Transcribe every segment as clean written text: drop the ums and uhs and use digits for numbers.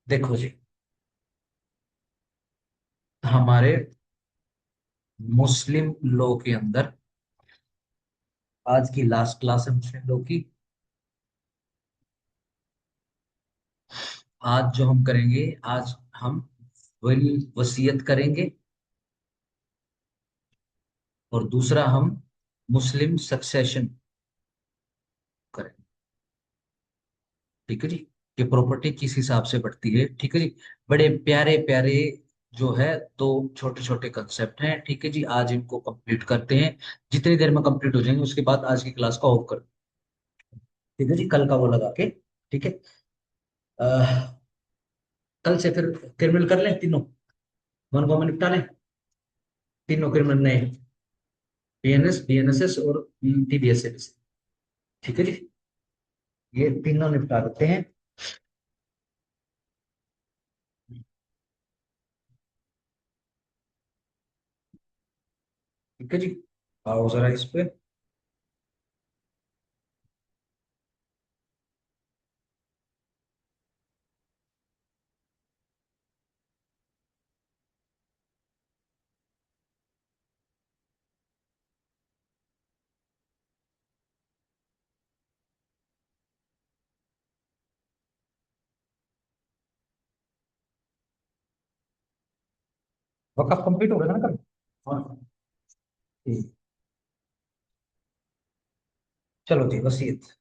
देखो जी, हमारे मुस्लिम लॉ के अंदर आज की लास्ट क्लास है मुस्लिम लॉ की। आज जो हम करेंगे, आज हम विल वसीयत करेंगे और दूसरा हम मुस्लिम सक्सेशन करेंगे। ठीक है जी, कि प्रॉपर्टी किस हिसाब से बढ़ती है। ठीक है जी, बड़े प्यारे प्यारे जो है दो छोटे छोटे कंसेप्ट हैं। ठीक है जी, आज इनको कंप्लीट करते हैं। जितनी देर में कंप्लीट हो जाएंगे उसके बाद आज की क्लास को ऑफ कर। ठीक है जी, कल का वो लगा के। ठीक है। अह, कल से फिर क्रिमिनल कर लें तीनों, वन को में निपटा लें। तीनों क्रिमिनल नए, बीएनएस बीएनएसएस और टीबीएसएस। ठीक है जी, ये तीनों निपटा देते हैं। ठीक है जी, आओ जरा इस पे। वक़्त कंप्लीट हो गया था ना कल। हाँ, ठीक। चलो जी, वसीयत।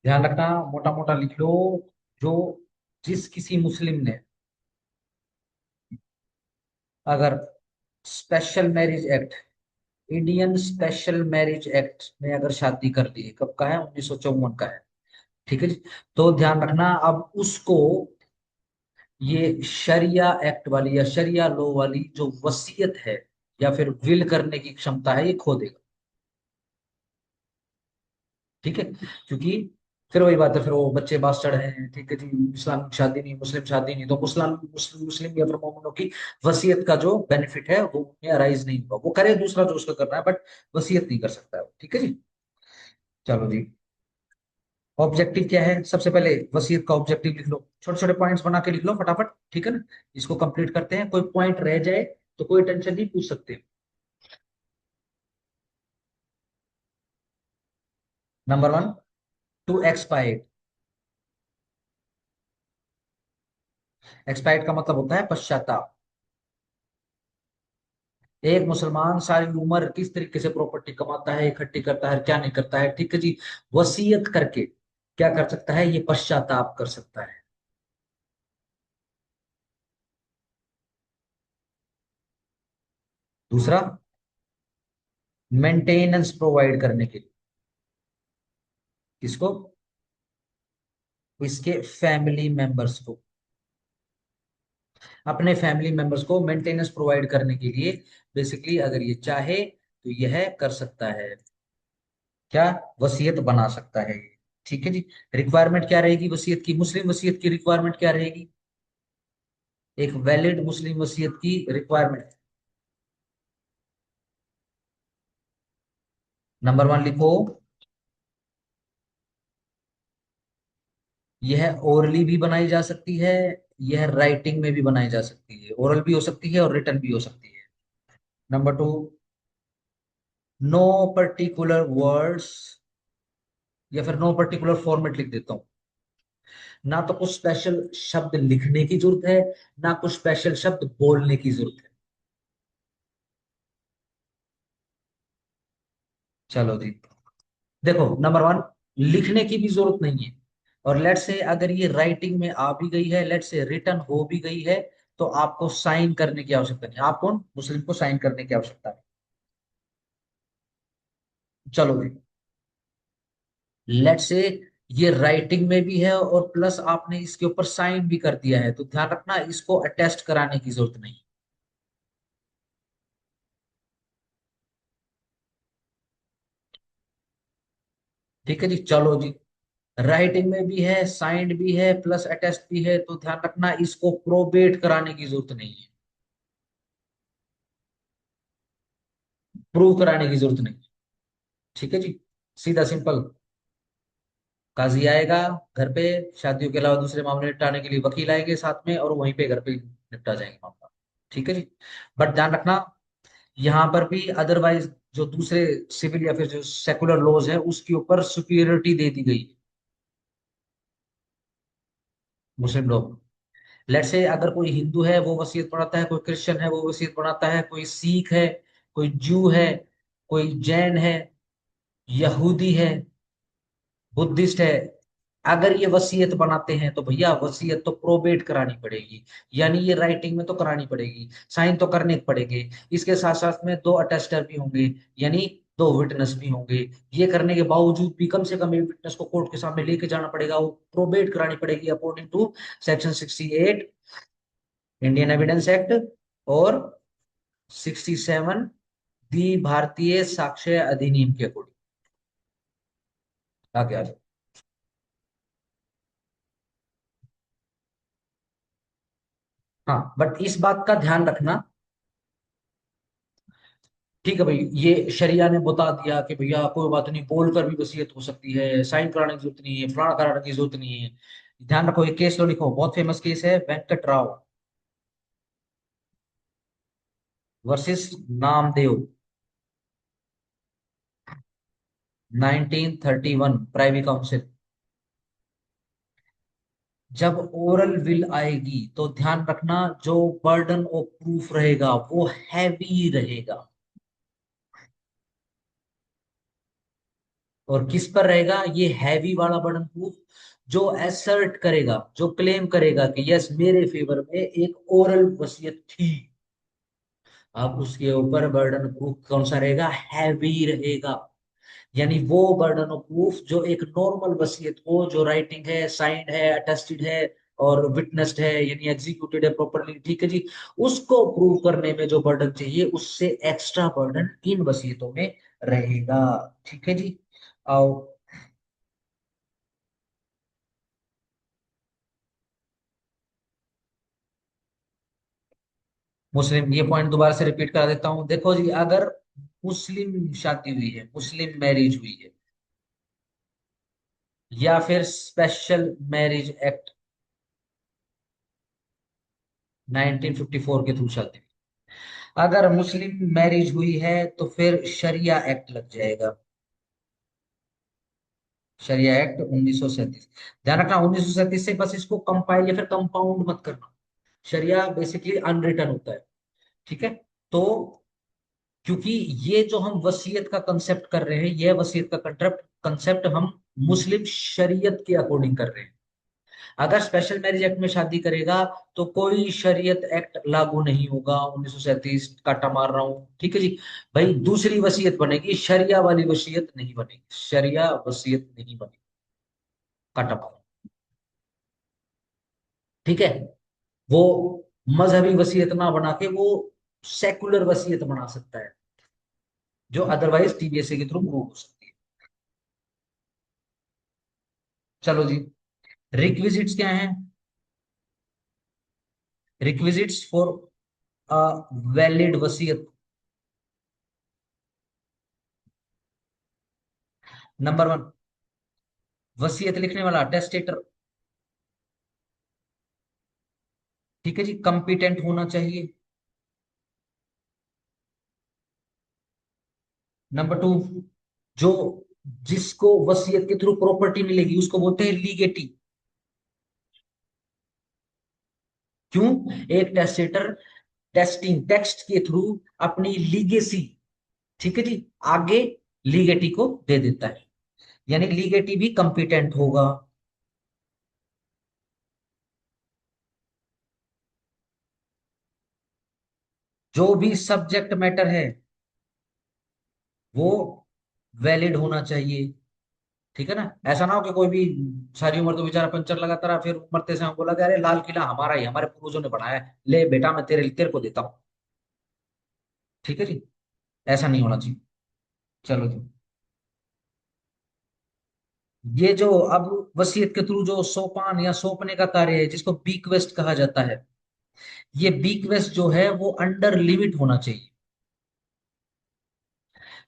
ध्यान रखना, मोटा मोटा लिख लो। जो जिस किसी मुस्लिम ने अगर special marriage act, Indian special marriage act में अगर शादी कर ली है, कब का है, 1954 का है। ठीक है जी, तो ध्यान रखना अब उसको ये शरिया एक्ट वाली या शरिया लॉ वाली जो वसीयत है या फिर विल करने की क्षमता है, ये खो देगा। ठीक है, क्योंकि फिर वही बात है, फिर वो बच्चे बास्टर्ड हैं। ठीक है जी, इस्लामिक शादी नहीं, मुस्लिम शादी नहीं, तो मुस्लिम या फिर मोमिनों की वसीयत का जो बेनिफिट है वो उन्हें अराइज नहीं होगा। वो करे दूसरा जो उसका करना है, बट वसीयत नहीं कर सकता है वो। ठीक है जी, चलो जी। ऑब्जेक्टिव क्या है, सबसे पहले वसीयत का ऑब्जेक्टिव लिख लो, छोटे छोटे पॉइंट्स बना के लिख लो फटाफट। ठीक है ना, इसको कंप्लीट करते हैं। कोई पॉइंट रह जाए तो कोई टेंशन नहीं, पूछ सकते। Number one, to expire. Expire का मतलब होता है पश्चाताप। एक मुसलमान सारी उम्र किस तरीके से प्रॉपर्टी कमाता है, इकट्ठी करता है, क्या नहीं करता है। ठीक है जी, वसीयत करके क्या कर सकता है, ये पश्चाताप कर सकता है। दूसरा, मेंटेनेंस प्रोवाइड करने के लिए। किसको, इसके फैमिली मेंबर्स को, अपने फैमिली मेंबर्स को मेंटेनेंस प्रोवाइड करने के लिए बेसिकली अगर ये चाहे तो यह कर सकता है। क्या, वसीयत बना सकता है ये। ठीक है जी, रिक्वायरमेंट क्या रहेगी वसीयत की, मुस्लिम वसीयत की रिक्वायरमेंट क्या रहेगी, एक वैलिड मुस्लिम वसीयत की रिक्वायरमेंट। नंबर वन लिखो, यह ओरली भी बनाई जा सकती है, यह राइटिंग में भी बनाई जा सकती है। ओरल भी हो सकती है और रिटर्न भी हो सकती है। Number two, no particular words या फिर नो पर्टिकुलर फॉर्मेट लिख देता हूं। ना तो कुछ स्पेशल शब्द लिखने की जरूरत है, ना कुछ स्पेशल शब्द बोलने की जरूरत है। चलो जी, देखो नंबर वन, लिखने की भी जरूरत नहीं है। और लेट से अगर ये राइटिंग में आ भी गई है, लेट से रिटर्न हो भी गई है, तो आपको साइन करने की आवश्यकता नहीं। आप कौन, मुस्लिम को साइन करने की आवश्यकता नहीं। चलो जी, लेट से ये राइटिंग में भी है और प्लस आपने इसके ऊपर साइन भी कर दिया है, तो ध्यान रखना इसको अटेस्ट कराने की जरूरत नहीं। ठीक है जी, चलो जी। राइटिंग में भी है, साइंड भी है, प्लस अटेस्ट भी है, तो ध्यान रखना इसको प्रोबेट कराने की जरूरत नहीं है, प्रूव कराने की जरूरत नहीं। ठीक है जी, सीधा सिंपल। काजी आएगा घर पे, शादियों के अलावा दूसरे मामले निपटाने के लिए वकील आएंगे साथ में, और वहीं पे घर पे निपटा जाएंगे मामला। ठीक है जी। बट ध्यान रखना, यहाँ पर भी अदरवाइज जो दूसरे सिविल या फिर जो सेकुलर लॉज है उसके ऊपर सुपीरियरिटी दे दी गई है मुस्लिम लॉ। लेट्स से अगर कोई हिंदू है वो वसीयत बनाता है, कोई क्रिश्चियन है वो वसीयत बनाता है, कोई सिख है, कोई जू है, कोई जैन है, यहूदी है, बुद्धिस्ट है, अगर ये वसीयत बनाते हैं तो भैया वसीयत तो प्रोबेट करानी पड़ेगी। यानी ये राइटिंग में तो करानी पड़ेगी, साइन तो करने पड़ेंगे। इसके साथ साथ में दो अटेस्टर भी होंगे, यानी दो विटनेस भी होंगे। ये करने के बावजूद भी कम से कम एक विटनेस को कोर्ट के सामने लेके जाना पड़ेगा, वो प्रोबेट करानी पड़ेगी according to section 68 Indian Evidence Act, और 67 दी भारतीय साक्ष्य अधिनियम के अकॉर्डिंग। आगे आगे। हाँ बट इस बात का ध्यान रखना, ठीक है भाई, ये शरिया ने बता दिया कि भैया कोई बात नहीं, बोलकर भी वसीयत हो सकती है, साइन कराने की जरूरत नहीं है, फलाना कराने की जरूरत नहीं है। ध्यान रखो, एक केस लो, लिखो, बहुत फेमस केस है, Venkat Rao versus Namdev, 1931, Privy Council. जब ओरल विल आएगी तो ध्यान रखना, जो बर्डन ऑफ प्रूफ रहेगा वो हैवी रहेगा। और किस पर रहेगा ये हैवी वाला बर्डन प्रूफ? जो एसर्ट करेगा, जो क्लेम करेगा कि यस मेरे फेवर में एक ओरल वसीयत थी, अब उसके ऊपर बर्डन प्रूफ कौन सा रहेगा? हैवी रहेगा। यानी वो बर्डन ऑफ प्रूफ जो एक नॉर्मल वसीयत को, जो राइटिंग है, साइंड है, अटेस्टेड है और विटनेस्ड है, यानी एग्जीक्यूटेड है प्रॉपरली, ठीक है जी, उसको प्रूव करने में जो बर्डन चाहिए उससे एक्स्ट्रा बर्डन इन वसीयतों में रहेगा। ठीक है जी। आओ। मुस्लिम, ये पॉइंट दोबारा से रिपीट करा देता हूं, देखो जी, अगर मुस्लिम शादी हुई है, मुस्लिम मैरिज हुई है, या फिर स्पेशल मैरिज एक्ट 1954 के थ्रू शादी हुई, अगर मुस्लिम मैरिज हुई है तो फिर शरिया एक्ट लग जाएगा, शरिया एक्ट 1937। ध्यान रखना 1937 से बस इसको कंपाइल या फिर कंपाउंड मत करना, शरिया बेसिकली अनरिटन होता है। ठीक है। तो क्योंकि ये जो हम वसीयत का कंसेप्ट कर रहे हैं, यह वसीयत का कंसेप्ट कंसेप्ट हम मुस्लिम शरीयत के अकॉर्डिंग कर रहे हैं। अगर स्पेशल मैरिज एक्ट में शादी करेगा तो कोई शरीयत एक्ट लागू नहीं होगा, 1937 काटा मार रहा हूं, ठीक है जी। भाई दूसरी वसीयत बनेगी, शरिया वाली वसीयत नहीं बनेगी, शरिया वसीयत नहीं बनेगी, काटा मार, ठीक है। वो मजहबी वसीयत ना बना के वो सेकुलर वसीयत बना सकता है, जो अदरवाइज टीबीएसए के थ्रू प्रूव हो सकती है। चलो जी, रिक्विजिट्स क्या हैं? रिक्विजिट्स फॉर अ वैलिड वसीयत। नंबर वन, वसीयत लिखने वाला टेस्टेटर, ठीक है जी, कंपिटेंट होना चाहिए। नंबर टू, जो जिसको वसीयत के थ्रू प्रॉपर्टी मिलेगी उसको बोलते हैं लीगेटी। क्यों? एक टेस्टेटर टेस्टिंग टेक्स्ट के थ्रू अपनी लीगेसी, ठीक है जी, आगे लीगेटी को दे देता है, यानी लीगेटी भी कंपिटेंट होगा। जो भी सब्जेक्ट मैटर है वो वैलिड होना चाहिए, ठीक है ना। ऐसा ना हो कि कोई भी सारी उम्र तो बेचारा पंचर लगाता रहा, फिर मरते समय बोला कि अरे लाल किला हमारा ही, हमारे पूर्वजों ने बनाया है, ले बेटा मैं तेरे तेरे को देता हूँ। ठीक है जी, ऐसा नहीं होना चाहिए। चलो जी, ये जो अब वसीयत के थ्रू जो सोपान या सौंपने का कार्य है, जिसको बीक्वेस्ट कहा जाता है, ये बीक्वेस्ट जो है वो अंडर लिमिट होना चाहिए।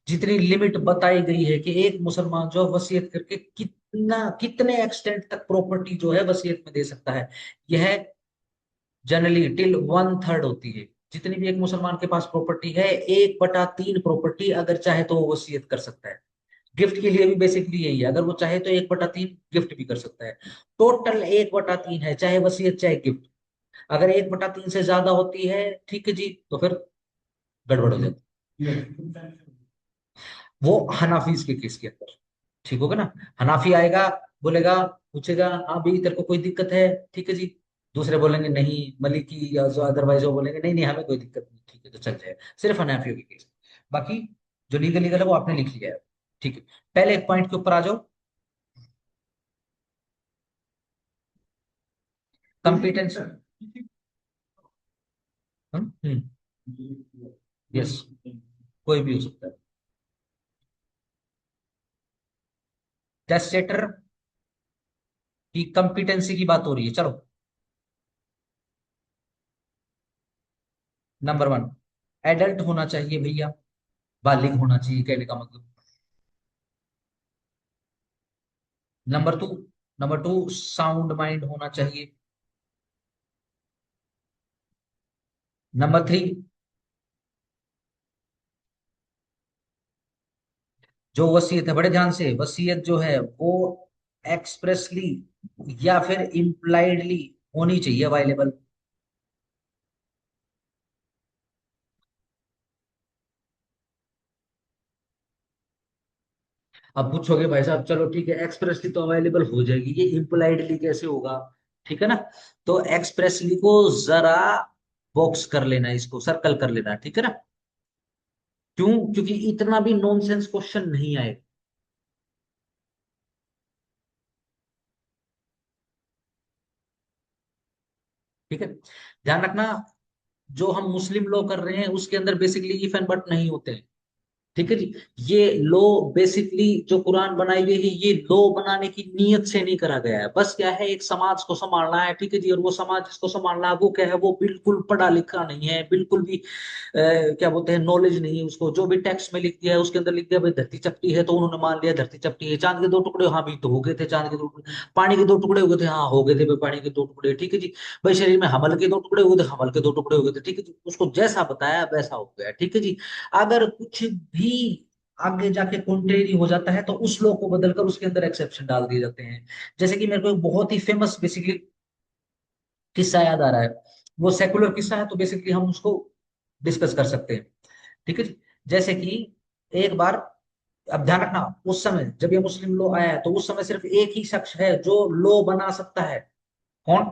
जितनी लिमिट बताई गई है कि एक मुसलमान जो वसीयत करके कितना कितने एक्सटेंट तक प्रॉपर्टी जो है वसीयत में दे सकता है, यह जनरली टिल वन थर्ड होती है। जितनी भी एक मुसलमान के पास प्रॉपर्टी है, 1/3 प्रॉपर्टी अगर चाहे तो वो वसीयत कर सकता है। गिफ्ट के लिए भी बेसिकली यही है, अगर वो चाहे तो 1/3 गिफ्ट भी कर सकता है। टोटल 1/3 है, चाहे वसीयत चाहे गिफ्ट। अगर 1/3 से ज्यादा होती है, ठीक है जी, तो फिर गड़बड़ हो जाती है। वो हनाफीज के केस के अंदर ठीक होगा ना। हनाफी आएगा, बोलेगा, पूछेगा, हाँ भाई तेरे को कोई दिक्कत है, ठीक है जी। दूसरे बोलेंगे नहीं, मलिकी या जो अदरवाइज वो बोलेंगे नहीं नहीं हमें कोई दिक्कत नहीं, ठीक है तो चल जाए। सिर्फ हनाफियों के केस। बाकी जो लीगल लीगल है वो आपने लिख लिया है, ठीक है। पहले एक पॉइंट के ऊपर आ जाओ। कंपिटेंस। यस, कोई भी हो सकता है। टेस्टेटर की कंपिटेंसी की बात हो रही है, चलो। नंबर 1, एडल्ट होना चाहिए भैया, बालिग होना चाहिए कहने का मतलब। नंबर 2, नंबर 2, साउंड माइंड होना चाहिए। नंबर 3, जो वसीयत है, बड़े ध्यान से, वसीयत जो है वो एक्सप्रेसली या फिर इम्प्लाइडली होनी चाहिए अवेलेबल। अब पूछोगे भाई साहब चलो ठीक है, एक्सप्रेसली तो अवेलेबल हो जाएगी, ये इम्प्लाइडली कैसे होगा? ठीक है ना। तो एक्सप्रेसली को जरा बॉक्स कर लेना, इसको सर्कल कर लेना, ठीक है ना। क्यों? क्योंकि इतना भी नॉनसेंस क्वेश्चन नहीं आए। ठीक है, ध्यान रखना, जो हम मुस्लिम लॉ कर रहे हैं उसके अंदर बेसिकली इफ एंड बट नहीं होते हैं। ठीक है जी। ये लॉ बेसिकली जो कुरान बनाई गई है, ये लॉ बनाने की नीयत से नहीं करा गया है। बस क्या है, एक समाज को संभालना है, ठीक है जी। और वो समाज जिसको संभालना है वो क्या है, वो बिल्कुल पढ़ा लिखा नहीं है, बिल्कुल भी क्या बोलते हैं, नॉलेज नहीं है उसको। जो भी टेक्स्ट में लिख दिया है उसके अंदर लिख दिया भाई धरती चपटी है, तो उन्होंने मान लिया धरती चपटी है। चांद के दो टुकड़े, हाँ भी तो हो गए थे चांद के दो टुकड़े। पानी के दो टुकड़े हो गए थे, हाँ हो गए थे भाई पानी के दो टुकड़े, ठीक है जी। भाई शरीर में हमल के दो टुकड़े हो गए थे, हमल के दो टुकड़े हो गए थे, ठीक है जी। उसको जैसा बताया वैसा हो गया, ठीक है जी। अगर कुछ भी आगे जाके कॉन्ट्रेरी हो जाता है तो उस लॉ को बदलकर उसके अंदर एक्सेप्शन डाल दिए जाते हैं। जैसे कि मेरे को एक बहुत ही फेमस बेसिकली किस्सा याद आ रहा है। वो सेकुलर किस्सा है तो बेसिकली हम उसको डिस्कस कर सकते हैं, ठीक है जी। जैसे कि एक बार, अब ध्यान रखना, उस समय जब ये मुस्लिम लॉ आया है तो उस समय सिर्फ एक ही शख्स है जो लॉ बना सकता है। कौन?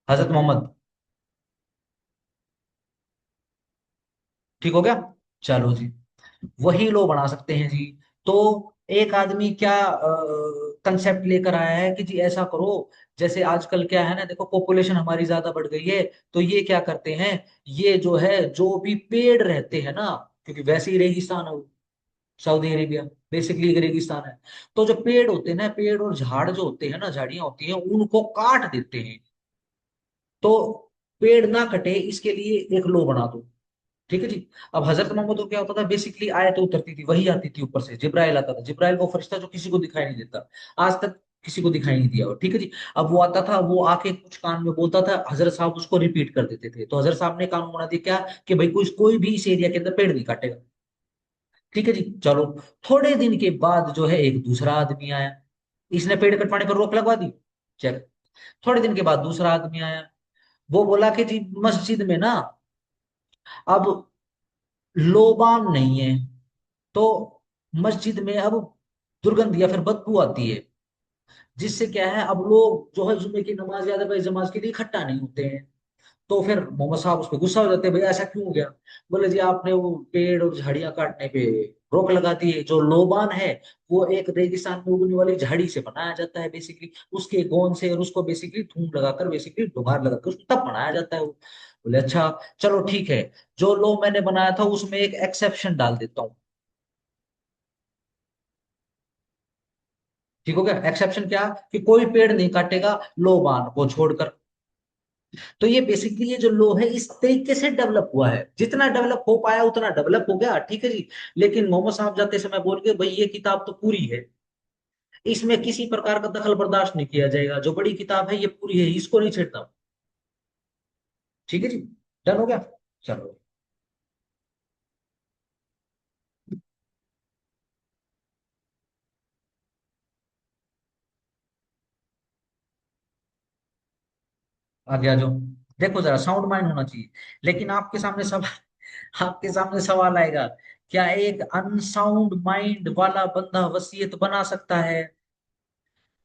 हजरत मोहम्मद। ठीक हो गया। चलो जी, वही लो बना सकते हैं जी। तो एक आदमी क्या कंसेप्ट लेकर आया है कि जी ऐसा करो, जैसे आजकल क्या है ना, देखो पॉपुलेशन हमारी ज्यादा बढ़ गई है, तो ये क्या करते हैं, ये जो है जो भी पेड़ रहते हैं ना, क्योंकि वैसे ही रेगिस्तान है वो, सऊदी अरेबिया बेसिकली एक रेगिस्तान है। तो जो पेड़ होते हैं ना, पेड़ और झाड़ जो होते हैं ना, झाड़ियां होती हैं, उनको काट देते हैं। तो पेड़ ना कटे इसके लिए एक लो बना दो, ठीक है जी। अब हजरत मोहम्मद को क्या होता था, बेसिकली आयत उतरती थी, वही आती थी ऊपर से, जिब्राइल आता था। जिब्राइल वो फरिश्ता जो किसी को दिखाई नहीं देता, आज तक किसी को दिखाई नहीं दिया वो, ठीक है जी। अब वो आता था, वो आके कुछ कान में बोलता था, हजरत साहब उसको रिपीट कर देते थे, तो हजरत साहब ने कानून बना दिया क्या, कि भाई कोई कोई भी इस एरिया के अंदर पेड़ नहीं काटेगा, ठीक है जी। चलो, थोड़े दिन के बाद जो है एक दूसरा आदमी आया, इसने पेड़ कटवाने पर रोक लगवा दी, चल। थोड़े दिन के बाद दूसरा आदमी आया, वो बोला कि जी मस्जिद में ना अब लोबान नहीं है, तो मस्जिद में अब दुर्गंध या फिर बदबू आती है, जिससे क्या है, अब लोग जो है जुम्मे की नमाज या अदरवाइज नमाज के लिए इकट्ठा नहीं होते हैं। तो फिर मोहम्मद साहब उस पर गुस्सा हो जाते हैं, भाई ऐसा क्यों हो गया? बोले जी आपने वो पेड़ और झाड़ियां काटने पे रोक लगा दी है। जो लोबान है वो एक रेगिस्तान में उगने वाली झाड़ी से बनाया जाता है बेसिकली, उसके गोंद से, और उसको बेसिकली धूम लगाकर, बेसिकली ढुंगार लगाकर उसको तब बनाया जाता है वो। बोले अच्छा, चलो ठीक है, जो लो मैंने बनाया था उसमें एक एक्सेप्शन डाल देता हूँ। ठीक हो गया। एक्सेप्शन क्या, कि कोई पेड़ नहीं काटेगा लो बांध को छोड़कर। तो ये बेसिकली ये जो लो है इस तरीके से डेवलप हुआ है, जितना डेवलप हो पाया उतना डेवलप हो गया, ठीक है जी। लेकिन मोहम्मद साहब जाते समय बोल के भाई ये किताब तो पूरी है, इसमें किसी प्रकार का दखल बर्दाश्त नहीं किया जाएगा, जो बड़ी किताब है ये पूरी है, इसको नहीं छेड़ना। ठीक है जी। डन हो गया। चलो आगे आ जाओ। देखो जरा साउंड माइंड होना चाहिए, लेकिन आपके सामने सब आपके सामने सवाल आएगा, क्या एक अनसाउंड माइंड वाला बंदा वसीयत बना सकता है?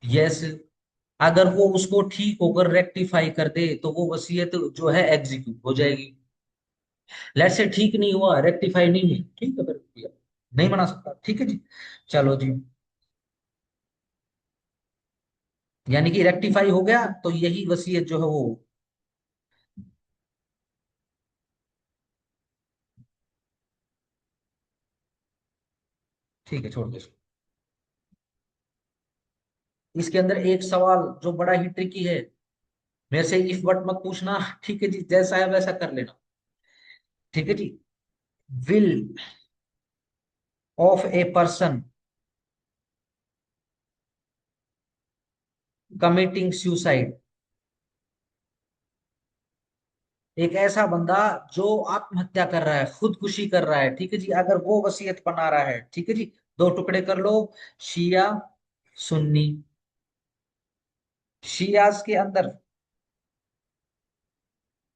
यस। अगर वो उसको ठीक होकर रेक्टिफाई कर दे तो वो वसीयत जो है एग्जीक्यूट हो जाएगी। लेट्स से ठीक नहीं हुआ, रेक्टिफाई नहीं हुई, ठीक है, फिर किया। नहीं बना सकता, ठीक है जी। चलो जी। यानी कि रेक्टिफाई हो गया तो यही वसीयत जो है वो। ठीक है, छोड़ दो इसको। इसके अंदर एक सवाल जो बड़ा ही ट्रिकी है, मेरे से इफ बट मत पूछना, ठीक है जी, जैसा है वैसा कर लेना। ठीक है जी। Will of a person committing suicide. एक ऐसा बंदा जो आत्महत्या कर रहा है, खुदकुशी कर रहा है, ठीक है जी, अगर वो वसीयत बना रहा है, ठीक है जी, दो टुकड़े कर लो, शिया सुन्नी। शियाज के अंदर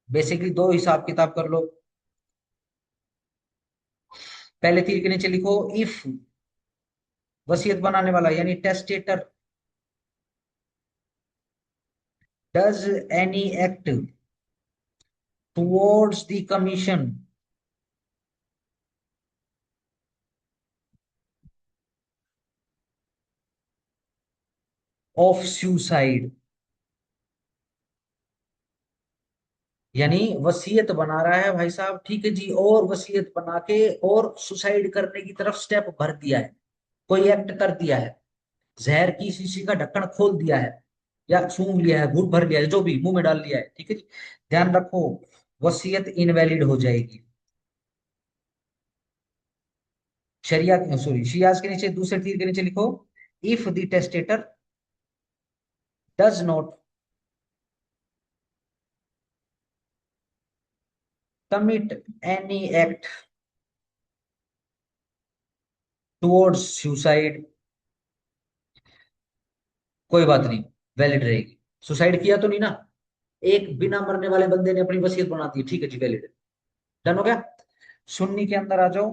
बेसिकली दो हिसाब किताब कर लो। पहले तीर के नीचे लिखो इफ, वसीयत बनाने वाला यानी testator does any act towards the commission of suicide. यानी वसीयत बना रहा है भाई साहब, ठीक है जी, और वसीयत बना के और सुसाइड करने की तरफ स्टेप भर दिया है, कोई एक्ट कर दिया है, जहर की शीशी का ढक्कन खोल दिया है, या सूंघ लिया है, घूंट भर लिया है, जो भी मुंह में डाल लिया है, ठीक है जी, ध्यान रखो, वसीयत इनवैलिड हो जाएगी। शरिया, सॉरी, शियाज के नीचे दूसरे तीर के नीचे लिखो if the testator does not commit any act towards suicide, कोई बात नहीं, वैलिड रहेगी। सुसाइड किया तो नहीं ना, एक बिना मरने वाले बंदे ने अपनी वसीयत बना दी, ठीक है जी, वैलिड। डन हो गया। सुन्नी के अंदर आ जाओ।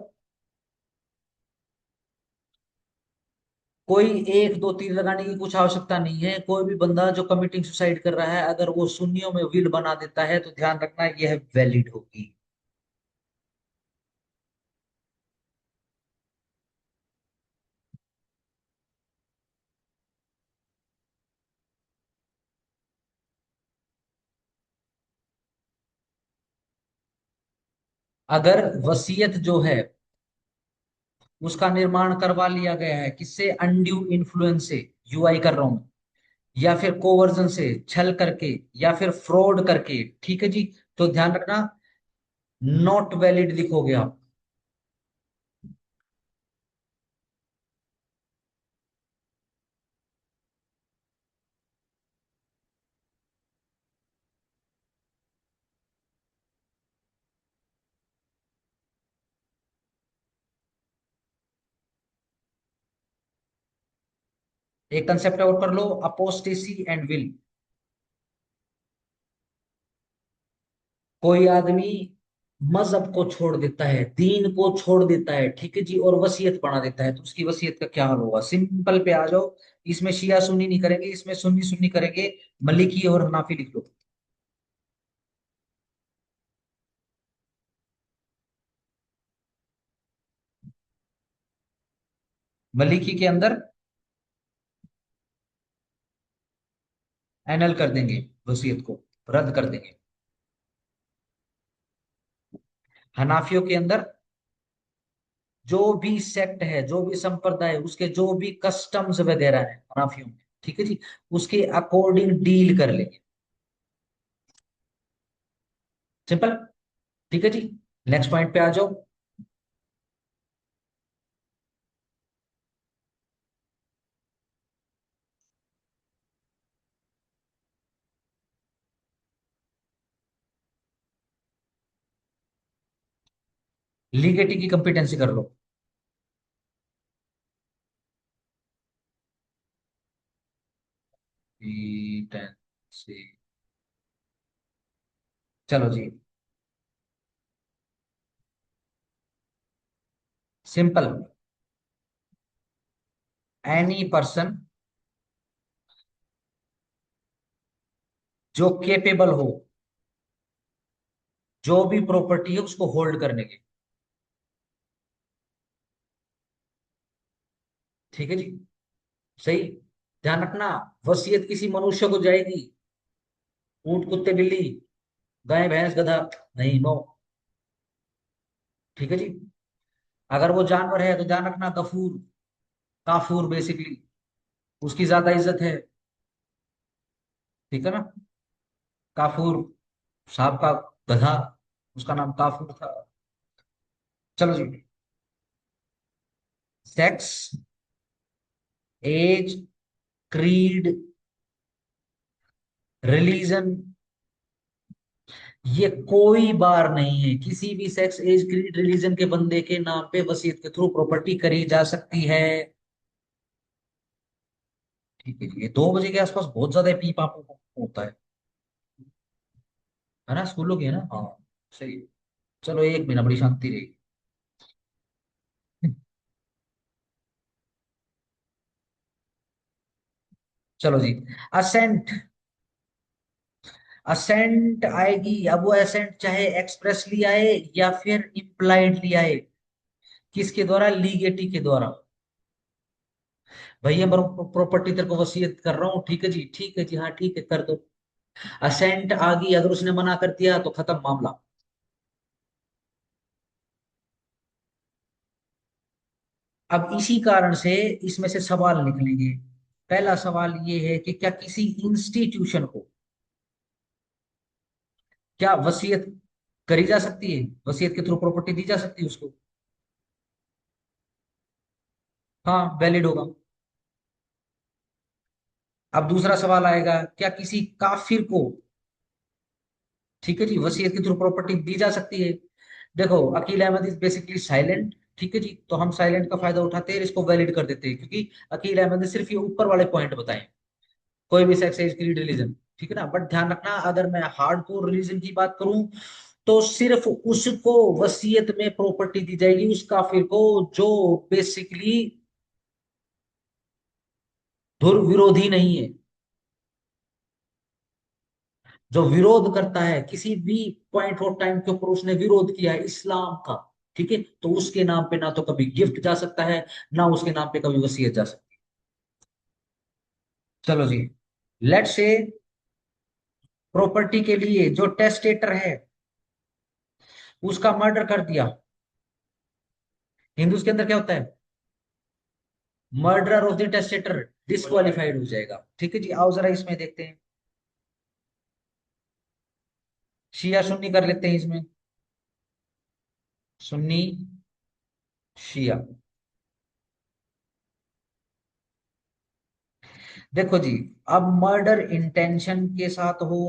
कोई एक दो तीर लगाने की कुछ आवश्यकता नहीं है, कोई भी बंदा जो कमिटिंग सुसाइड कर रहा है अगर वो सुन्नियों में विल बना देता है तो ध्यान रखना यह वैलिड होगी। अगर वसीयत जो है उसका निर्माण करवा लिया गया है किससे, अनड्यू इन्फ्लुएंस से, यूआई कर रहा हूं, या फिर कोवर्जन से, छल करके, या फिर फ्रॉड करके, ठीक है जी, तो ध्यान रखना नॉट वैलिड लिखोगे आप। एक कंसेप्ट और कर लो, अपोस्टेसी एंड विल। कोई आदमी मजहब को छोड़ देता है, दीन को छोड़ देता है, ठीक है जी, और वसीयत बना देता है, तो उसकी वसीयत का क्या हाल होगा? सिंपल पे आ जाओ, इसमें शिया सुन्नी नहीं करेंगे, इसमें सुन्नी सुन्नी करेंगे, मलिकी और हनाफी लिख लो। मलिकी के अंदर एनल कर देंगे, वसीयत को रद्द कर देंगे। हनाफियों के अंदर जो भी सेक्ट है, जो भी संप्रदाय है, उसके जो भी कस्टम्स वगैरह है हनाफियों में, ठीक है जी, उसके अकॉर्डिंग डील कर लेंगे। सिंपल। ठीक है जी। नेक्स्ट पॉइंट पे आ जाओ। लीगेटी की कंपिटेंसी कर लो। कंपिटेंसी। चलो जी। सिंपल। एनी पर्सन जो केपेबल हो, जो भी प्रॉपर्टी है उसको होल्ड करने की। ठीक है जी। सही। ध्यान रखना, वसीयत किसी मनुष्य को जाएगी, ऊंट कुत्ते बिल्ली गाय भैंस गधा नहीं, नो। ठीक है जी। अगर वो जानवर है तो ध्यान रखना, गफूर, काफूर बेसिकली, उसकी ज्यादा इज्जत है। ठीक है ना। काफूर, सांप का गधा, उसका नाम काफूर था। चलो जी। सेक्स, एज, क्रीड, रिलीजन, ये कोई बार नहीं है। किसी भी सेक्स, एज, क्रीड, रिलीजन के बंदे के नाम पे वसीयत के थ्रू प्रॉपर्टी करी जा सकती है। ठीक है जी। ये 2 बजे के आसपास बहुत ज्यादा पी पाप होता है ना, स्कूलों की है ना, हाँ। सही। चलो एक महीना बड़ी शांति रहेगी। चलो जी। असेंट। असेंट आएगी, अब वो असेंट चाहे एक्सप्रेसली आए या फिर इम्प्लाइडली आए, किसके द्वारा? लीगेटी के द्वारा। भैया मैं प्रॉपर्टी तेरे को वसीयत कर रहा हूँ, ठीक है जी, ठीक है जी, हाँ ठीक है कर दो। असेंट आ गई, अगर उसने मना कर दिया तो खत्म मामला। अब इसी कारण से इसमें से सवाल निकलेंगे। पहला सवाल ये है कि क्या किसी इंस्टीट्यूशन को, क्या वसीयत करी जा सकती है, वसीयत के थ्रू प्रॉपर्टी दी जा सकती है उसको? हाँ, वैलिड होगा। अब दूसरा सवाल आएगा, क्या किसी काफिर को, ठीक है जी, वसीयत के थ्रू प्रॉपर्टी दी जा सकती है? देखो, Aqeel Ahmad is basically silent, ठीक है जी, तो हम साइलेंट का फायदा उठाते हैं, इसको वैलिड कर देते हैं, क्योंकि अकील अहमद ने सिर्फ ये ऊपर वाले पॉइंट बताए, कोई भी सेक्स, एज, क्रीड, रिलीजन। ठीक है ना। बट ध्यान रखना, अगर मैं हार्डकोर रिलीजन की बात करूं तो सिर्फ उसको वसीयत में प्रॉपर्टी दी जाएगी, उस काफिर को जो बेसिकली धुर विरोधी नहीं है, जो विरोध करता है किसी भी पॉइंट ऑफ टाइम के ऊपर, उसने विरोध किया है इस्लाम का, ठीक है, तो उसके नाम पे ना तो कभी गिफ्ट जा सकता है, ना उसके नाम पे कभी वसीयत जा सकती है। चलो जी। लेट से प्रॉपर्टी के लिए जो टेस्टेटर है उसका मर्डर कर दिया। हिंदूज के अंदर क्या होता है? Murder of the testator disqualified हो जाएगा। ठीक है जी, आओ जरा इसमें देखते हैं। शिया सुन्नी कर लेते हैं इसमें। सुन्नी, शिया। देखो जी, अब मर्डर इंटेंशन के साथ हो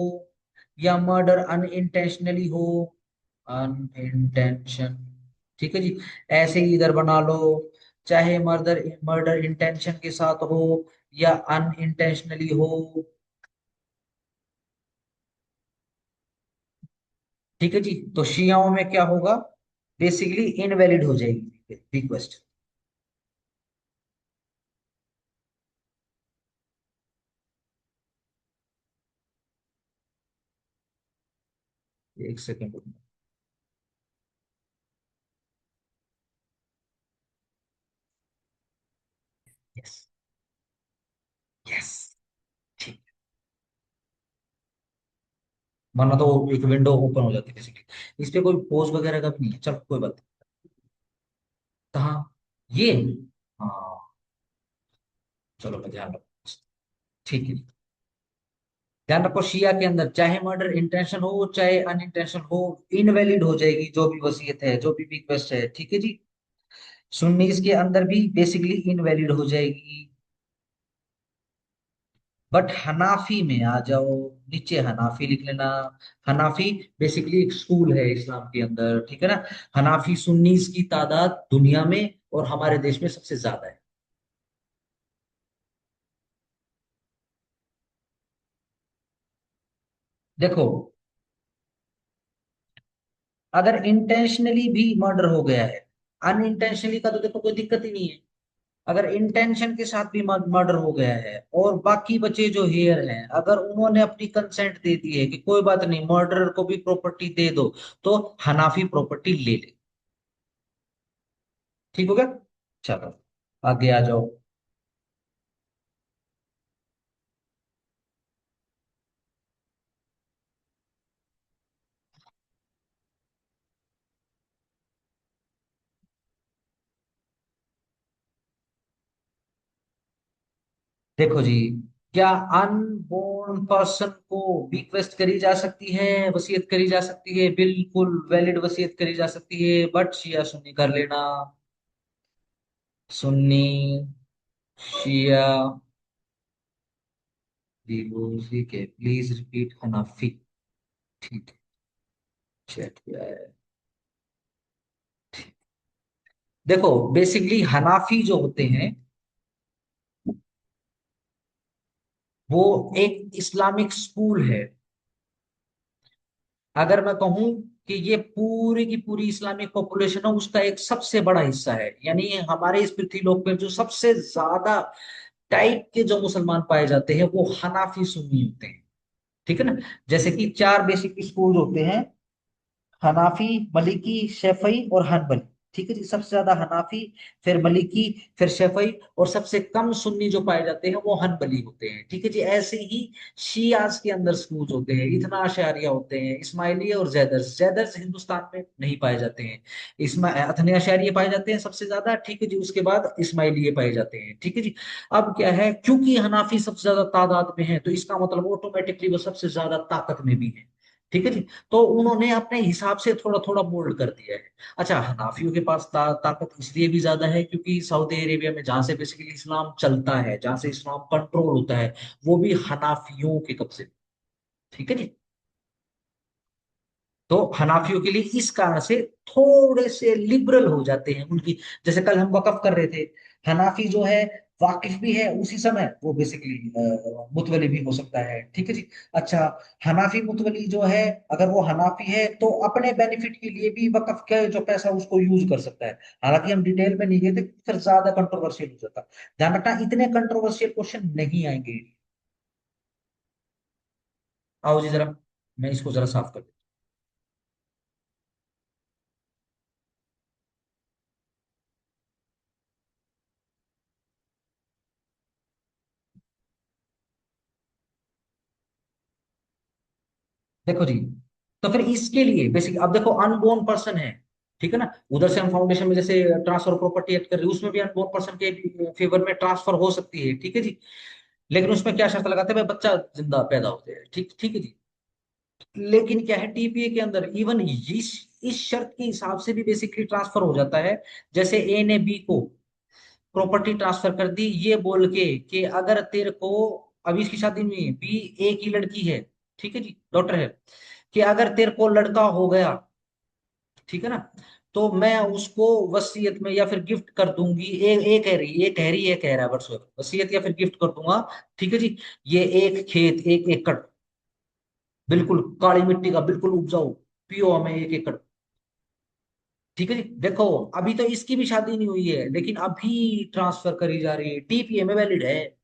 या मर्डर अनइंटेंशनली हो, अनइंटेंशन, ठीक है जी, ऐसे ही इधर बना लो, चाहे मर्डर मर्डर इंटेंशन के साथ हो या अनइंटेंशनली हो, ठीक है जी, तो शियाओं में क्या होगा? बेसिकली इनवैलिड हो जाएगी रिक्वेस्ट। एक सेकेंड। यस। यस। ठीक। वरना तो एक विंडो ओपन हो जाती है बेसिकली। इस पे कोई पोज वगैरह का भी नहीं है, चलो कोई बात कहाँ? ये? हाँ, चलो मैं ध्यान रखूँ। ठीक है। ध्यान रखो, शिया के अंदर चाहे मर्डर इंटेंशन हो चाहे अनइंटेंशन हो, इनवैलिड हो जाएगी जो भी वसीयत है, जो भी रिक्वेस्ट है, ठीक है जी। सुन्नीस के अंदर भी बेसिकली इनवैलिड हो जाएगी। बट हनाफी में आ जाओ, नीचे हनाफी लिख लेना। हनाफी बेसिकली एक स्कूल है इस्लाम के अंदर, ठीक है ना। हनाफी सुन्नीस की तादाद दुनिया में और हमारे देश में सबसे ज्यादा है। देखो, अगर इंटेंशनली भी मर्डर हो गया है, अनइंटेंशनली का तो देखो कोई दिक्कत ही नहीं है। अगर इंटेंशन के साथ भी मर्डर हो गया है और बाकी बचे जो हेयर हैं, अगर उन्होंने अपनी कंसेंट दे दी है कि कोई बात नहीं, मर्डरर को भी प्रॉपर्टी दे दो, तो हनाफी प्रॉपर्टी ले ले। ठीक हो गया? चलो आगे आ जाओ। देखो जी, क्या अनबोर्न पर्सन को रिक्वेस्ट करी जा सकती है, वसीयत करी जा सकती है? बिल्कुल वैलिड वसीयत करी जा सकती है, बट शिया सुन्नी कर लेना। सुन्नी, शिया, ठीक है, प्लीज रिपीट हनाफी। ठीक है, चेक किया है। देखो, बेसिकली हनाफी जो होते हैं वो एक इस्लामिक स्कूल है। अगर मैं कहूं कि ये पूरी की पूरी इस्लामिक पॉपुलेशन है, उसका एक सबसे बड़ा हिस्सा है। यानी हमारे इस पृथ्वीलोक पे जो सबसे ज्यादा टाइप के जो मुसलमान पाए जाते हैं वो हनाफी सुन्नी होते हैं। ठीक है ना। जैसे कि चार बेसिक स्कूल होते हैं, हनाफी, मलिकी, शफई और हनबली। ठीक है जी, सबसे ज्यादा हनाफी, फिर मलिकी, फिर शफई, और सबसे कम सुन्नी जो पाए जाते हैं वो हनबली होते हैं। ठीक है जी। ऐसे ही शियाज के अंदर स्कूल होते हैं, इतना अशारिया होते हैं, इस्माइलिया और जैदर्स। जैदर्स हिंदुस्तान में नहीं पाए जाते हैं। इसमें अथने अशारिये पाए जाते हैं सबसे ज्यादा, ठीक है जी। उसके बाद इस्माइलिये पाए जाते हैं, ठीक है जी। अब क्या है, क्योंकि हनाफी सबसे ज्यादा तादाद में है तो इसका मतलब ऑटोमेटिकली वो सबसे ज्यादा ताकत में भी है। ठीक है जी। तो उन्होंने अपने हिसाब से थोड़ा थोड़ा मोल्ड कर दिया है। अच्छा, हनाफियों के पास ताकत इसलिए भी ज्यादा है क्योंकि सऊदी अरेबिया में जहां से बेसिकली इस्लाम चलता है, जहां से इस्लाम कंट्रोल होता है, वो भी हनाफियों के कब्जे में। ठीक है जी। तो हनाफियों के लिए इस कारण से थोड़े से लिबरल हो जाते हैं उनकी। जैसे कल हम वकफ कर रहे थे, हनाफी जो है वाकिफ भी है उसी समय, वो बेसिकली मुतवली भी हो सकता है। ठीक है जी। अच्छा, हनाफी मुतवली जो है, अगर वो हनाफी है तो अपने बेनिफिट के लिए भी वकफ का जो पैसा उसको यूज कर सकता है। हालांकि हम डिटेल में नहीं गए थे, फिर ज्यादा कंट्रोवर्शियल हो जाता। ध्यान रखना, इतने कंट्रोवर्शियल क्वेश्चन नहीं आएंगे। आओ जी जरा, मैं इसको जरा साफ कर। देखो जी, तो फिर इसके लिए बेसिक, अब देखो अनबोर्न पर्सन है, ठीक है ना। उधर से हम फाउंडेशन में जैसे ट्रांसफर प्रॉपर्टी एक्ट कर रहे हैं, उसमें भी अनबोर्न पर्सन के फेवर में ट्रांसफर हो सकती है, ठीक है जी। लेकिन उसमें क्या शर्त लगाते हैं भाई, बच्चा जिंदा पैदा होते हैं, ठीक ठीक है जी। लेकिन क्या है, टीपीए के अंदर इवन इस शर्त के हिसाब से भी बेसिकली ट्रांसफर हो जाता है। जैसे ए ने बी को प्रॉपर्टी ट्रांसफर कर दी ये बोल के कि अगर तेरे को, अभी इसकी शादी नहीं है, बी ए की लड़की है, ठीक है जी, डॉक्टर है, कि अगर तेरे को लड़का हो गया, ठीक है ना, तो मैं उसको वसीयत में या फिर गिफ्ट कर दूंगी। ए कह रही, ये कह रही है, कह रहा है बट वसीयत या फिर गिफ्ट कर दूंगा, ठीक है जी। ये एक खेत, 1 एकड़, बिल्कुल काली मिट्टी का, बिल्कुल उपजाऊ, पियो हमें 1 एकड़। ठीक है जी। देखो, अभी तो इसकी भी शादी नहीं हुई है, लेकिन अभी ट्रांसफर करी जा रही है, टीपीए में वैलिड है।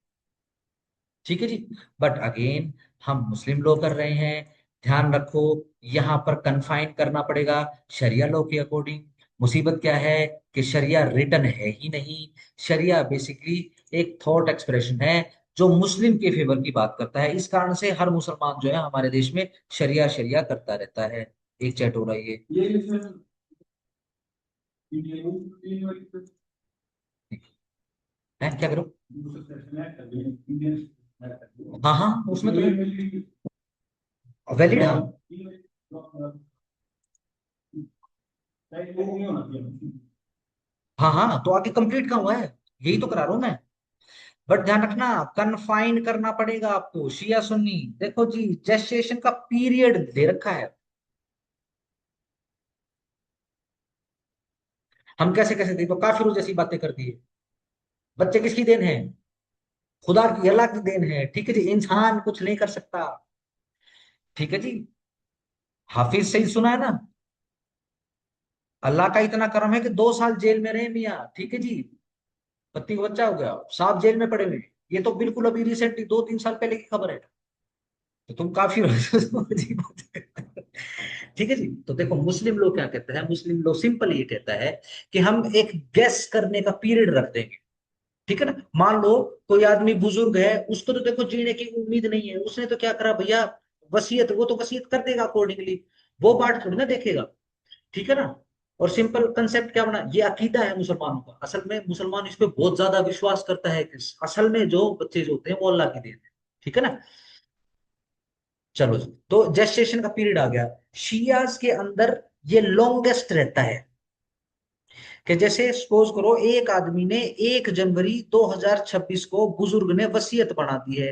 ठीक है जी। बट अगेन, हम मुस्लिम लॉ कर रहे हैं, ध्यान रखो, यहाँ पर कन्फाइन करना पड़ेगा शरिया लॉ के अकॉर्डिंग। मुसीबत क्या है कि शरिया रिटन है ही नहीं। शरिया बेसिकली एक थॉट एक्सप्रेशन है जो मुस्लिम के फेवर की बात करता है। इस कारण से हर मुसलमान जो है हमारे देश में शरिया शरिया करता रहता है। एक चैट हो रही है। है क्या करो। हाँ हाँ, उसमें तो वैलिड, हाँ। हाँ हाँ, तो आगे कंप्लीट का हुआ है, यही तो करा रहा हूं मैं। बट ध्यान रखना, कन्फाइन करना पड़ेगा आपको, शिया सुन्नी। देखो जी, जेस्टेशन का पीरियड दे रखा है। हम कैसे कैसे देखो, काफिरों जैसी बातें कर दी है। बच्चे किसकी देन है? खुदा की, अल्लाह की देन है, ठीक है जी, इंसान कुछ नहीं कर सकता। ठीक है जी। हाफिज सही सुना है ना। अल्लाह का इतना करम है कि 2 साल जेल में रहे मियाँ, ठीक है जी। पति का बच्चा हो गया, साहब जेल में पड़े हुए हैं। ये तो बिल्कुल अभी रिसेंटली 2-3 साल पहले की खबर है। तो तुम काफी अजीब बात है। ठीक है जी। तो देखो मुस्लिम लोग क्या कहते हैं, मुस्लिम लोग सिंपल ये कहता है कि हम एक गेस करने का पीरियड रख देंगे। ठीक है ना। मान लो कोई आदमी बुजुर्ग है, उसको तो देखो जीने की उम्मीद नहीं है, उसने तो क्या करा भैया, वसीयत, वो तो वसीयत कर देगा अकॉर्डिंगली, वो बात थोड़ी ना देखेगा। ठीक है ना। और सिंपल कंसेप्ट क्या बना, ये अकीदा है मुसलमानों का, असल में मुसलमान इस पे बहुत ज्यादा विश्वास करता है कि असल में जो बच्चे जो होते हैं वो अल्लाह की देन है। ठीक है ना। चलो जी, तो जेस्टेशन का पीरियड आ गया। शियाज के अंदर ये लॉन्गेस्ट रहता है। कि जैसे सपोज करो, एक आदमी ने 1 जनवरी 2026 को बुजुर्ग ने वसीयत बना दी है,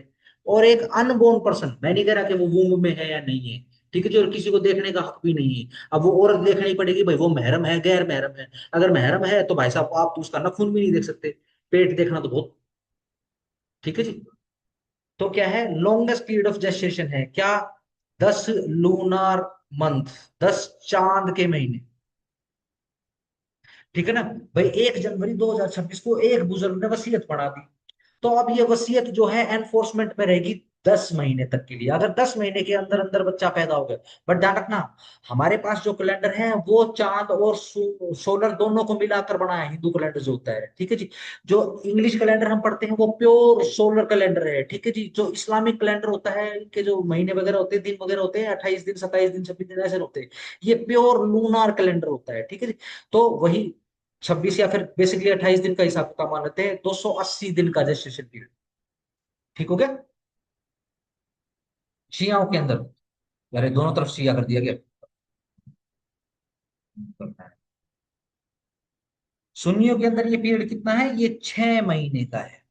और एक अनबोर्न पर्सन, मैं नहीं कह रहा कि वो वूम्ब में है या नहीं है, ठीक है जी, और किसी को देखने का हक भी नहीं है। अब वो औरत देखनी पड़ेगी भाई, वो महरम है गैर महरम है। अगर महरम है तो भाई साहब आप तो उसका नाखून भी नहीं देख सकते, पेट देखना तो बहुत। ठीक है जी। तो क्या है, लॉन्गेस्ट पीरियड ऑफ जेस्टेशन है क्या? 10 लूनार मंथ, 10 चांद के महीने। ठीक है ना। भाई 1 जनवरी 2026 को एक बुजुर्ग ने वसीयत पढ़ा दी, तो अब ये वसीयत जो है एनफोर्समेंट में रहेगी 10 महीने तक के लिए, अगर 10 महीने के अंदर अंदर बच्चा पैदा हो गया। बट ध्यान रखना, हमारे पास जो कैलेंडर है वो चांद और सोलर दोनों को मिलाकर बना है, हिंदू कैलेंडर जो होता है। ठीक है जी। जो इंग्लिश कैलेंडर हम पढ़ते हैं वो प्योर सोलर कैलेंडर है। ठीक है जी। जो इस्लामिक कैलेंडर होता है, इनके जो महीने वगैरह होते हैं, दिन वगैरह होते हैं, 28 दिन, 27 दिन, 26 दिन ऐसे होते हैं। ये प्योर लूनार कैलेंडर होता है। ठीक है जी। तो वही 26 या फिर बेसिकली 28 दिन का हिसाब किताब मान लेते हैं, 280 दिन का जेस्टेशन पीरियड। ठीक हो गया। शियाओं के अंदर, अरे दोनों तरफ शिया कर दिया गया। सुन्नियों के अंदर ये पीरियड कितना है, ये 6 महीने का है।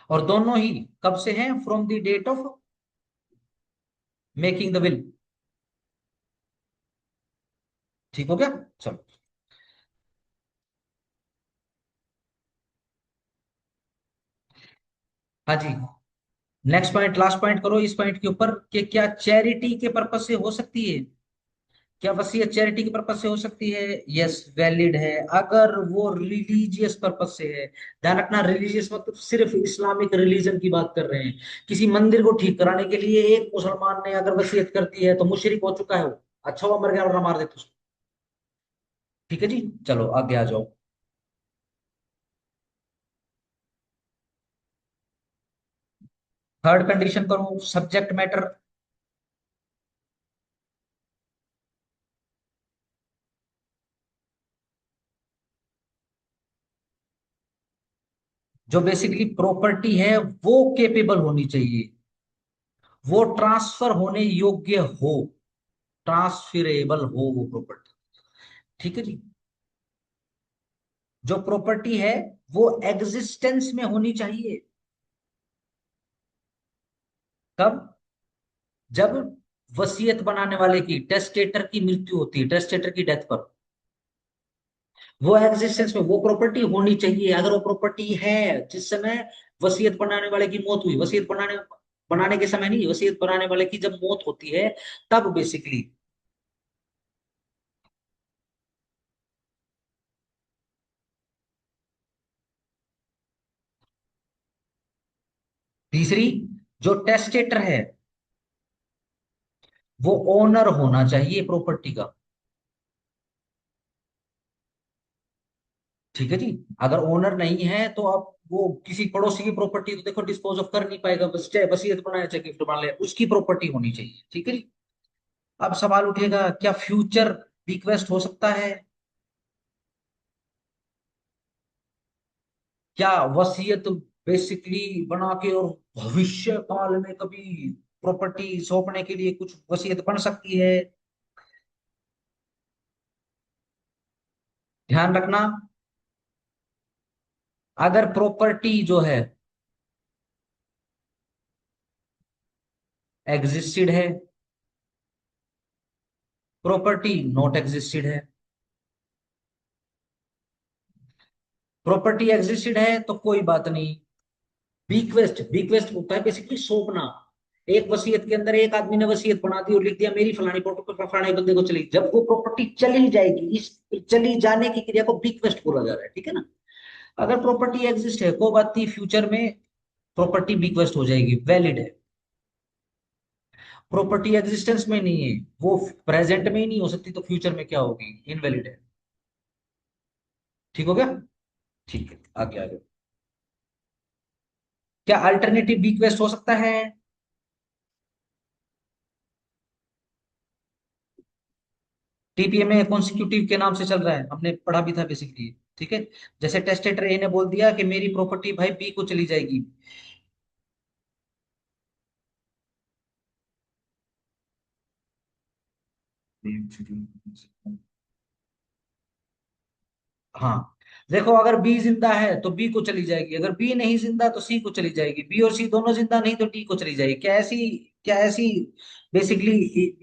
और दोनों ही कब से हैं, from the date of making the will. ठीक हो गया। चलो। हाँ जी। नेक्स्ट पॉइंट, लास्ट पॉइंट करो इस पॉइंट के ऊपर, कि क्या चैरिटी के पर्पज से हो सकती है? क्या वसीयत चैरिटी के पर्पज से हो सकती है? यस, वैलिड है, अगर वो रिलीजियस पर्पज से है। ध्यान रखना, रिलीजियस मतलब सिर्फ इस्लामिक रिलीजन की बात कर रहे हैं। किसी मंदिर को ठीक कराने के लिए एक मुसलमान ने अगर वसीयत कर दी है तो मुशरिक हो चुका है वो। अच्छा हुआ मर गया, वरना मार देते उसको। ठीक है जी। चलो आगे आ जाओ। थर्ड कंडीशन करो, सब्जेक्ट मैटर। जो बेसिकली प्रॉपर्टी है वो केपेबल होनी चाहिए, वो ट्रांसफर होने योग्य हो, ट्रांसफरेबल हो वो प्रॉपर्टी। ठीक है जी। जो प्रॉपर्टी है वो एग्जिस्टेंस में होनी चाहिए। कब? जब वसीयत बनाने वाले की, टेस्टेटर की मृत्यु होती है, टेस्टेटर की डेथ पर, वो एग्जिस्टेंस में वो प्रॉपर्टी होनी चाहिए। अगर वो प्रॉपर्टी है जिस समय वसीयत बनाने वाले की मौत हुई, वसीयत बनाने बनाने के समय नहीं, वसीयत बनाने वाले की जब मौत होती है तब बेसिकली। तीसरी, जो टेस्टेटर है वो ओनर होना चाहिए प्रॉपर्टी का। ठीक है जी। अगर ओनर नहीं है तो अब वो किसी पड़ोसी की प्रॉपर्टी तो देखो डिस्पोज ऑफ कर नहीं पाएगा, बस चाहे वसीयत बनाए चाहे गिफ्ट बना ले, उसकी प्रॉपर्टी होनी चाहिए। ठीक है जी। अब सवाल उठेगा, क्या फ्यूचर रिक्वेस्ट हो सकता है? क्या वसीयत बेसिकली बना के और भविष्य काल में कभी प्रॉपर्टी सौंपने के लिए कुछ वसीयत बन सकती है? ध्यान रखना, अगर प्रॉपर्टी जो है एग्जिस्टेड है, प्रॉपर्टी नॉट एग्जिस्टेड है। प्रॉपर्टी एग्जिस्टेड है तो कोई बात नहीं। बीक्वेस्ट, बीक्वेस्ट होता है बेसिकली सौंपना। एक वसीयत के अंदर एक आदमी ने वसीयत बना दी और लिख दिया मेरी फलानी प्रॉपर्टी फलाने बंदे को चली, जब वो प्रॉपर्टी चली जाएगी, इस चली जाने की क्रिया को बीक्वेस्ट बोला जा रहा है, ठीक है ना। अगर प्रॉपर्टी एग्जिस्ट है कोई बात नहीं, फ्यूचर में प्रॉपर्टी बीक्वेस्ट हो जाएगी, वैलिड है। प्रॉपर्टी एग्जिस्टेंस में नहीं है, वो प्रेजेंट में ही नहीं हो सकती तो फ्यूचर में क्या होगी, इनवैलिड है। ठीक हो गया? ठीक है, आगे आगे। क्या अल्टरनेटिव बीक्वेस्ट हो सकता है? टीपीए में कॉन्सिक्यूटिव के नाम से चल रहा है, हमने पढ़ा भी था बेसिकली, ठीक है। जैसे टेस्टेटर ए ने बोल दिया कि मेरी प्रॉपर्टी भाई बी को चली जाएगी। हाँ, देखो अगर बी जिंदा है तो बी को चली जाएगी, अगर बी नहीं जिंदा तो सी को चली जाएगी, बी और सी दोनों जिंदा नहीं तो डी को चली जाएगी। क्या ऐसी बेसिकली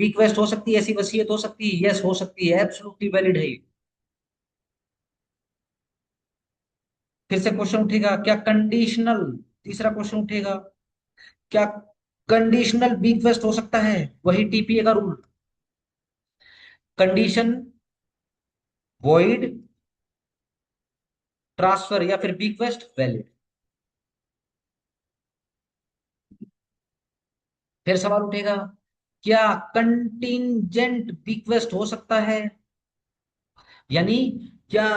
रिक्वेस्ट हो सकती है, ऐसी वसीयत हो सकती है? यस हो सकती है, एब्सोल्युटली वैलिड है ये। फिर से क्वेश्चन उठेगा, क्या कंडीशनल, तीसरा क्वेश्चन उठेगा, क्या कंडीशनल रिक्वेस्ट हो सकता है? वही टीपीए का रूल, कंडीशन, वॉइड, ट्रांसफर या फिर रिक्वेस्ट वैलिड। फिर सवाल उठेगा, क्या कंटिंजेंट रिक्वेस्ट हो सकता है? यानी क्या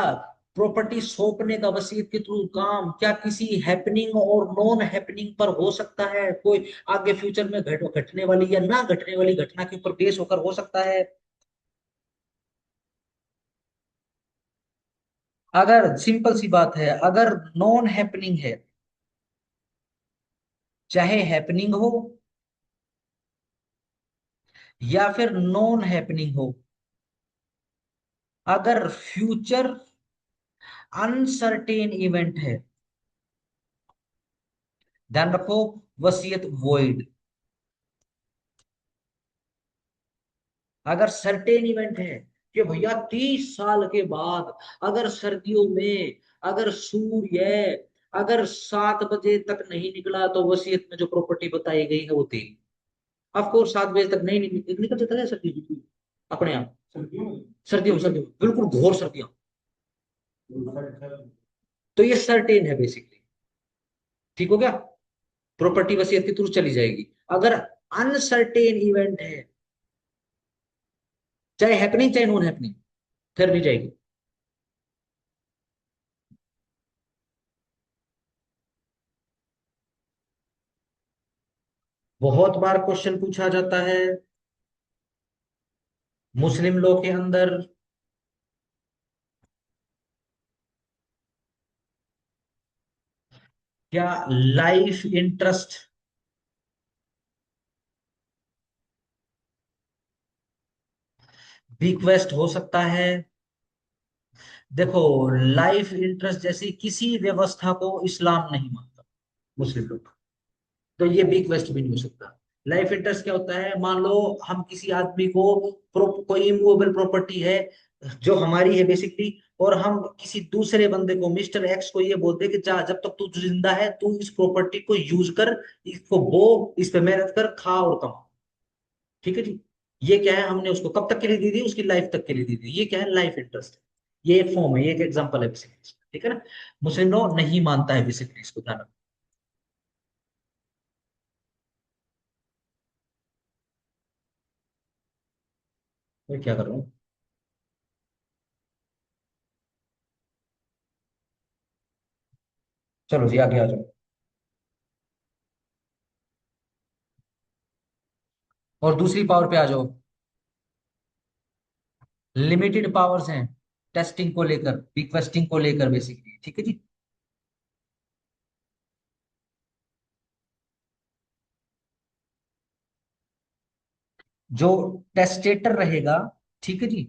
प्रॉपर्टी सौंपने का वसीयत के थ्रू काम क्या किसी हैपनिंग और नॉन हैपनिंग पर हो सकता है, कोई आगे फ्यूचर में घटने वाली या ना घटने वाली घटना के ऊपर बेस होकर हो सकता है? अगर सिंपल सी बात है, अगर नॉन हैपनिंग है, चाहे हैपनिंग हो या फिर नॉन हैपनिंग हो, अगर फ्यूचर अनसर्टेन इवेंट है, ध्यान रखो, वसीयत वॉइड। अगर सर्टेन इवेंट है कि भैया 30 साल के बाद अगर सर्दियों में अगर सूर्य अगर 7 बजे तक नहीं निकला तो वसीयत में जो प्रॉपर्टी बताई गई है वो तेरी। ऑफ कोर्स 7 बजे तक नहीं निकल जाता है सर्दी की अपने आप, सर्दियों सर्दियों बिल्कुल घोर सर्दियों, तो ये सर्टेन है बेसिकली। ठीक हो गया? प्रॉपर्टी वसीयत के थ्रू चली जाएगी। अगर अनसर्टेन इवेंट है, चाहे हैपनिंग चाहे नॉन हैपनिंग, फिर नहीं जाएगी। बहुत बार क्वेश्चन पूछा जाता है मुस्लिम लॉ के अंदर, क्या लाइफ इंटरेस्ट रिक्वेस्ट हो सकता है? देखो, लाइफ इंटरेस्ट जैसी किसी व्यवस्था को इस्लाम नहीं मानता, मुस्लिम लोग, तो ये रिक्वेस्ट भी नहीं हो सकता। लाइफ इंटरेस्ट क्या होता है, मान लो हम किसी आदमी को कोई इमूवेबल प्रॉपर्टी है जो हमारी है बेसिकली, और हम किसी दूसरे बंदे को मिस्टर एक्स को ये बोलते हैं कि जा जब तक तू जिंदा है तू इस प्रॉपर्टी को यूज कर, इसको बो, इस पे मेहनत कर, खा और कमा। ठीक है जी। ये क्या है, हमने उसको कब तक के लिए दी थी, उसकी लाइफ तक के लिए दी थी, ये क्या है, लाइफ इंटरेस्ट। ये एक फॉर्म है, ये एक एग्जांपल है बेसिकली, ठीक है ना। मुस्लिम लॉ नहीं मानता है बेसिकली, इसको ध्यान रखना। मैं क्या कर रहा हूँ? चलो जी आगे आ जाओ। और दूसरी पावर पे आ जाओ। लिमिटेड पावर्स हैं टेस्टिंग को लेकर, रिक्वेस्टिंग को लेकर बेसिकली, ठीक है जी। जो टेस्टेटर रहेगा, ठीक है जी,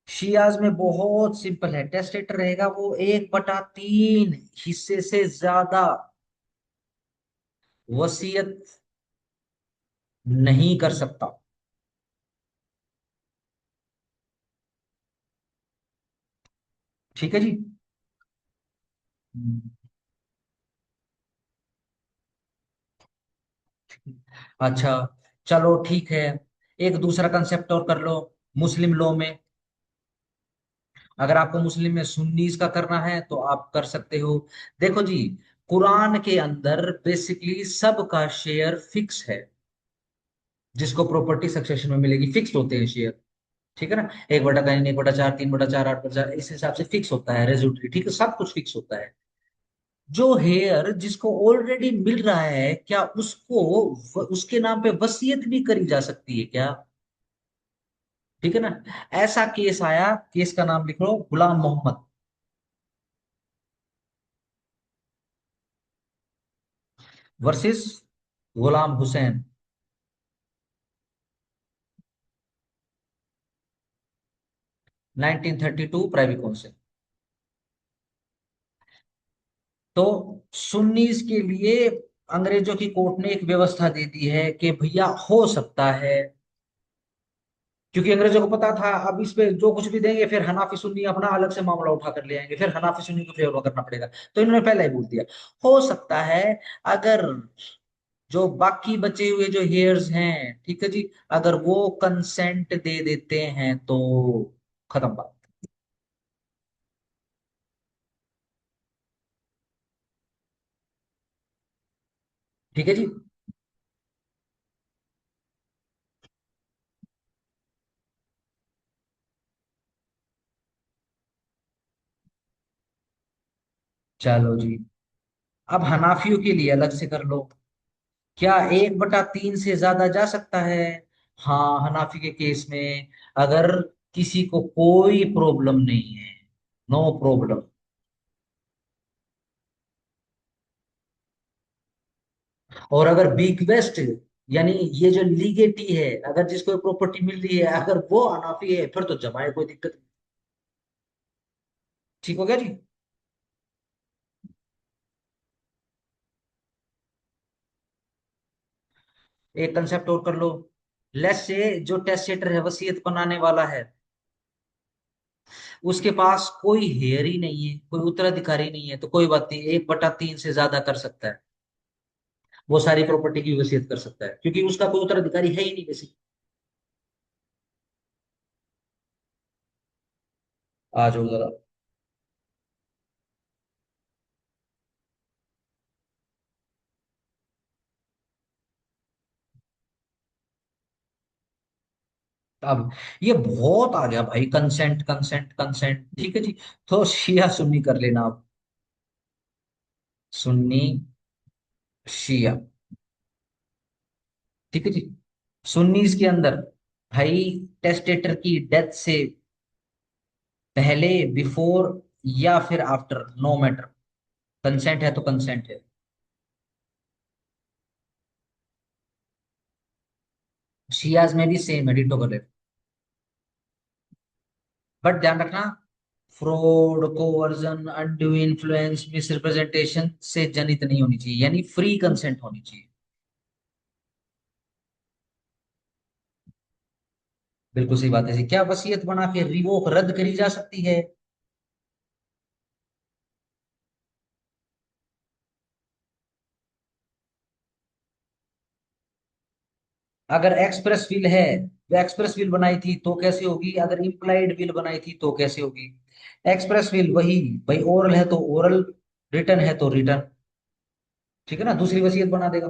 शियाज में बहुत सिंपल है, टेस्टेटर रहेगा वो 1/3 हिस्से से ज्यादा वसीयत नहीं कर सकता। ठीक है जी। हम्म, अच्छा, चलो ठीक है, एक दूसरा कंसेप्ट और कर लो। मुस्लिम लॉ में, अगर आपको मुस्लिम में सुन्नीस का करना है तो आप कर सकते हो। देखो जी, कुरान के अंदर बेसिकली सबका शेयर फिक्स है, जिसको प्रॉपर्टी सक्सेशन में मिलेगी फिक्स्ड होते हैं शेयर। ठीक है ना, 1/3, 1/4, 3/4, 8/4, इस हिसाब से फिक्स होता है रेज्यूटरी, ठीक है, सब कुछ फिक्स होता है। जो हेयर जिसको ऑलरेडी मिल रहा है, क्या उसको उसके नाम पे वसीयत भी करी जा सकती है क्या? ठीक है ना। ऐसा केस आया, केस का नाम लिख लो, गुलाम Mohammad versus Ghulam Hussain, 1932 private counsel. तो सुन्नीस के लिए अंग्रेजों की कोर्ट ने एक व्यवस्था दे दी है कि भैया हो सकता है, क्योंकि अंग्रेजों को पता था अब इस पे जो कुछ भी देंगे फिर हनाफी सुन्नी अपना अलग से मामला उठा कर ले आएंगे, फिर हनाफी सुन्नी को फेवर करना पड़ेगा। तो इन्होंने पहले ही बोल दिया, हो सकता है अगर जो बाकी बचे हुए जो हेयर्स हैं, ठीक है जी, अगर वो कंसेंट दे देते हैं तो खत्म बात। ठीक है जी। चलो जी, अब हनाफियों के लिए अलग से कर लो। क्या 1/3 से ज्यादा जा सकता है? हाँ, हनाफी के केस में अगर किसी को कोई प्रॉब्लम नहीं है, नो प्रॉब्लम। और अगर बीक्वेस्ट, यानी ये जो लीगेटी है, अगर जिसको प्रॉपर्टी मिल रही है अगर वो हनाफी है, फिर तो जमाए कोई दिक्कत नहीं। ठीक हो गया जी। एक कंसेप्ट और कर लो। लेट्स से जो टेस्टेटर है, वसीयत बनाने वाला है, उसके पास कोई हेयर ही नहीं है, कोई उत्तराधिकारी नहीं है, तो कोई बात नहीं, 1/3 से ज्यादा कर सकता है, वो सारी प्रॉपर्टी की वसीयत कर सकता है, क्योंकि उसका कोई उत्तराधिकारी है ही नहीं वैसे। आ जाओ जरा। अब ये बहुत आ गया भाई, कंसेंट कंसेंट कंसेंट, ठीक है जी। तो शिया सुन्नी कर लेना आप, सुन्नी शिया, ठीक है जी। सुन्नीस के अंदर भाई टेस्टेटर की डेथ से पहले, बिफोर या फिर आफ्टर, नो मैटर, कंसेंट है तो कंसेंट है। शियाज में भी सेम है, डिटो कर लेना। बट ध्यान रखना, fraud, coercion, undue influence, misrepresentation से जनित नहीं होनी चाहिए, यानी फ्री कंसेंट होनी चाहिए। बिल्कुल सही बात है जी। क्या वसीयत बना के रिवोक रद्द करी जा सकती है? अगर एक्सप्रेस विल है, जो एक्सप्रेस विल बनाई थी तो कैसे होगी, अगर इम्प्लाइड विल बनाई थी तो कैसे होगी? एक्सप्रेस विल वही, भाई ओरल है तो ओरल, रिटर्न है तो रिटर्न, ठीक है ना, दूसरी वसीयत बना देगा।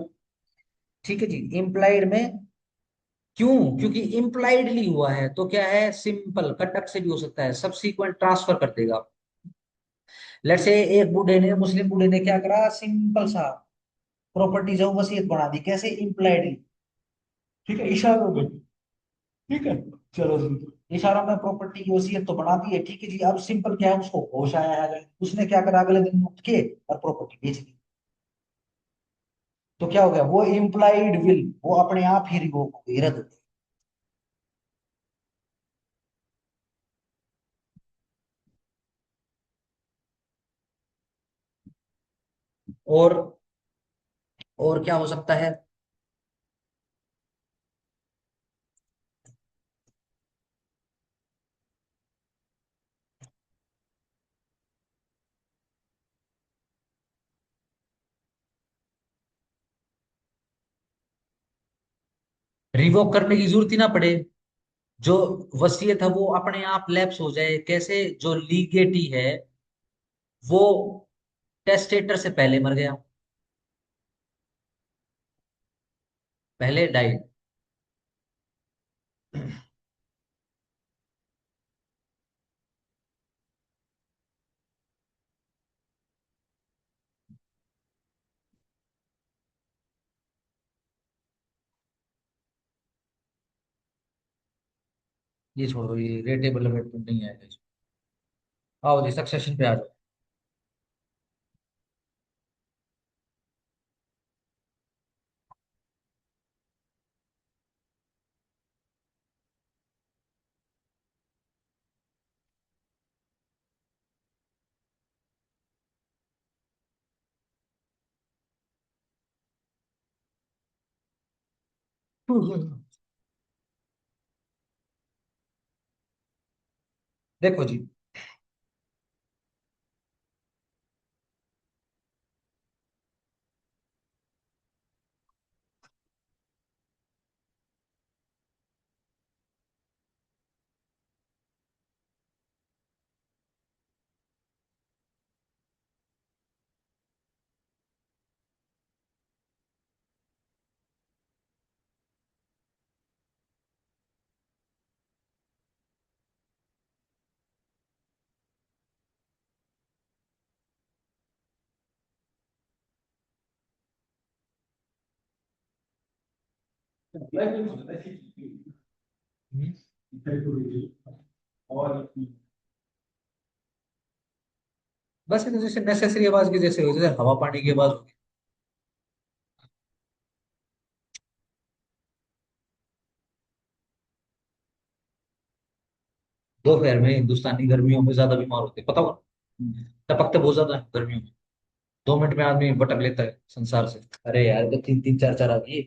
ठीक है जी। इम्प्लाइड में क्यों? क्योंकि इम्प्लाइडली हुआ है तो क्या है, सिंपल कंडक्ट से भी हो सकता है, सब्सीक्वेंट ट्रांसफर कर देगा। लेट्स से एक बूढ़े ने, मुस्लिम बूढ़े ने क्या करा, सिंपल सा प्रॉपर्टी जो वसीयत बना दी, कैसे, इम्प्लाइडली, ठीक है, इशारों में, ठीक है। चलो जी, इशारों में प्रॉपर्टी की वसीयत तो बना दी है, ठीक है जी। अब सिंपल क्या है, उसको होश आया है, उसने क्या करा, अगले दिन उठ के और प्रॉपर्टी बेच दी। तो क्या हो गया, वो इम्प्लाइड विल वो अपने आप ही रिवोक हो गई, रद्द हो गई। और और क्या हो सकता है? रिवोक करने की जरूरत ही ना पड़े, जो वसीयत है वो अपने आप लैप्स हो जाए। कैसे? जो लीगेटी है वो टेस्टेटर से पहले मर गया, पहले डाइड। ये छोड़ो, ये रेटेबल अमेंडमेंट नहीं आएगा इसमें। आओ जी, सक्सेशन पे आ जाओ। देखो जी, बस ये जैसे नेसेसरी आवाज की जैसे हो, जैसे हवा पानी की आवाज होगी। दोपहर में हिंदुस्तानी गर्मियों में ज्यादा बीमार होते हैं, पता हो? टपकते बहुत ज्यादा है गर्मियों में। 2 मिनट में आदमी भटक लेता है संसार से। अरे यार, तो तीन तीन चार चार आ गई।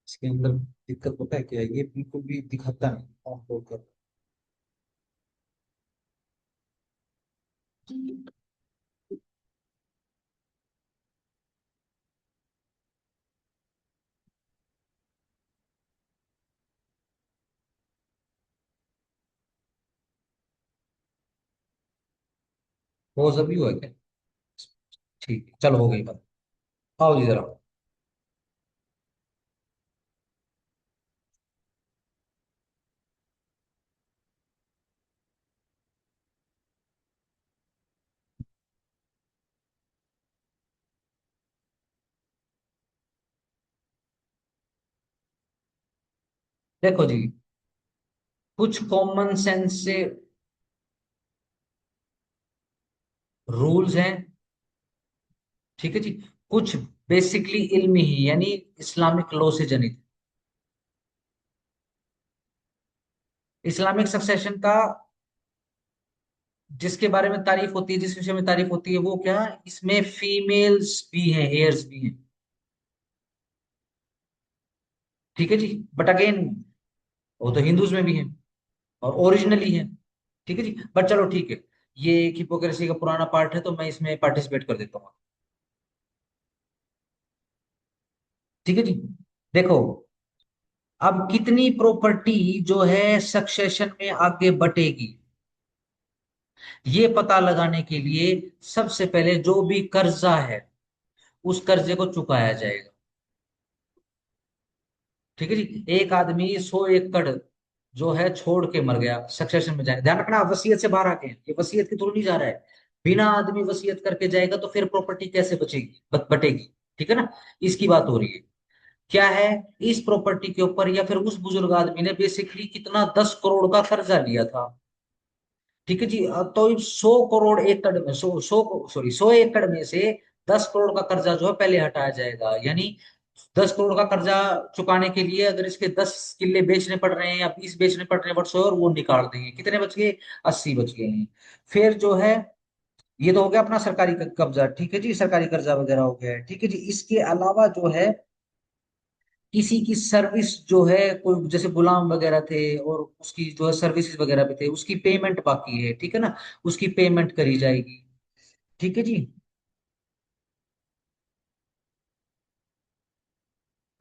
इसके अंदर दिक्कत पता है क्या है? ये बिल्कुल भी दिखाता नहीं ऑन रोड कर। वो अभी हुआ क्या? ठीक है, चलो हो गई बात। आओ जी जरा। देखो जी, कुछ कॉमन सेंस से रूल्स हैं, ठीक है जी। कुछ बेसिकली इल्मी ही, यानी इस्लामिक लॉ से जनित। इस्लामिक सक्सेशन का जिसके बारे में तारीफ होती है, जिस विषय में तारीफ होती है, वो क्या, इसमें फीमेल्स भी हैं, हेयर्स भी हैं, ठीक है जी। बट अगेन, वो तो हिंदूज में भी है और ओरिजिनली है, ठीक है जी। बट चलो ठीक है, ये एक हिपोक्रेसी का पुराना पार्ट है, तो मैं इसमें पार्टिसिपेट कर देता हूँ, ठीक है जी। देखो, अब कितनी प्रॉपर्टी जो है सक्सेशन में आगे बटेगी, ये पता लगाने के लिए सबसे पहले जो भी कर्जा है उस कर्जे को चुकाया जाएगा, ठीक है जी। एक आदमी 100 एकड़ जो है छोड़ के मर गया, सक्सेशन में जाए, ध्यान रखना वसीयत से बाहर आके हैं, ये वसीयत के थ्रू नहीं जा रहा है। बिना आदमी वसीयत करके जाएगा तो फिर प्रॉपर्टी कैसे बचेगी, बटेगी? ठीक है ना, इसकी बात हो रही है। क्या है, इस प्रॉपर्टी के ऊपर या फिर उस बुजुर्ग आदमी ने बेसिकली कितना 10 करोड़ का कर्जा लिया था। ठीक है जी, तो 100 करोड़ एकड़ में, सौ एकड़ में से 10 करोड़ का कर्जा जो है पहले हटाया जाएगा। यानी 10 करोड़ का कर्जा चुकाने के लिए अगर इसके 10 किले बेचने पड़ रहे हैं या 20 बेचने पड़ रहे हैं वर्षों, और वो निकाल देंगे, कितने बच गए, 80 बच गए हैं। फिर जो है, ये तो हो गया अपना सरकारी कब्जा, ठीक है जी, सरकारी कर्जा वगैरह हो गया है, ठीक है जी। इसके अलावा जो है किसी की सर्विस जो है, कोई जैसे गुलाम वगैरह थे और उसकी जो है सर्विसेज वगैरह भी थे, उसकी पेमेंट बाकी है, ठीक है ना, उसकी पेमेंट करी जाएगी। ठीक है जी।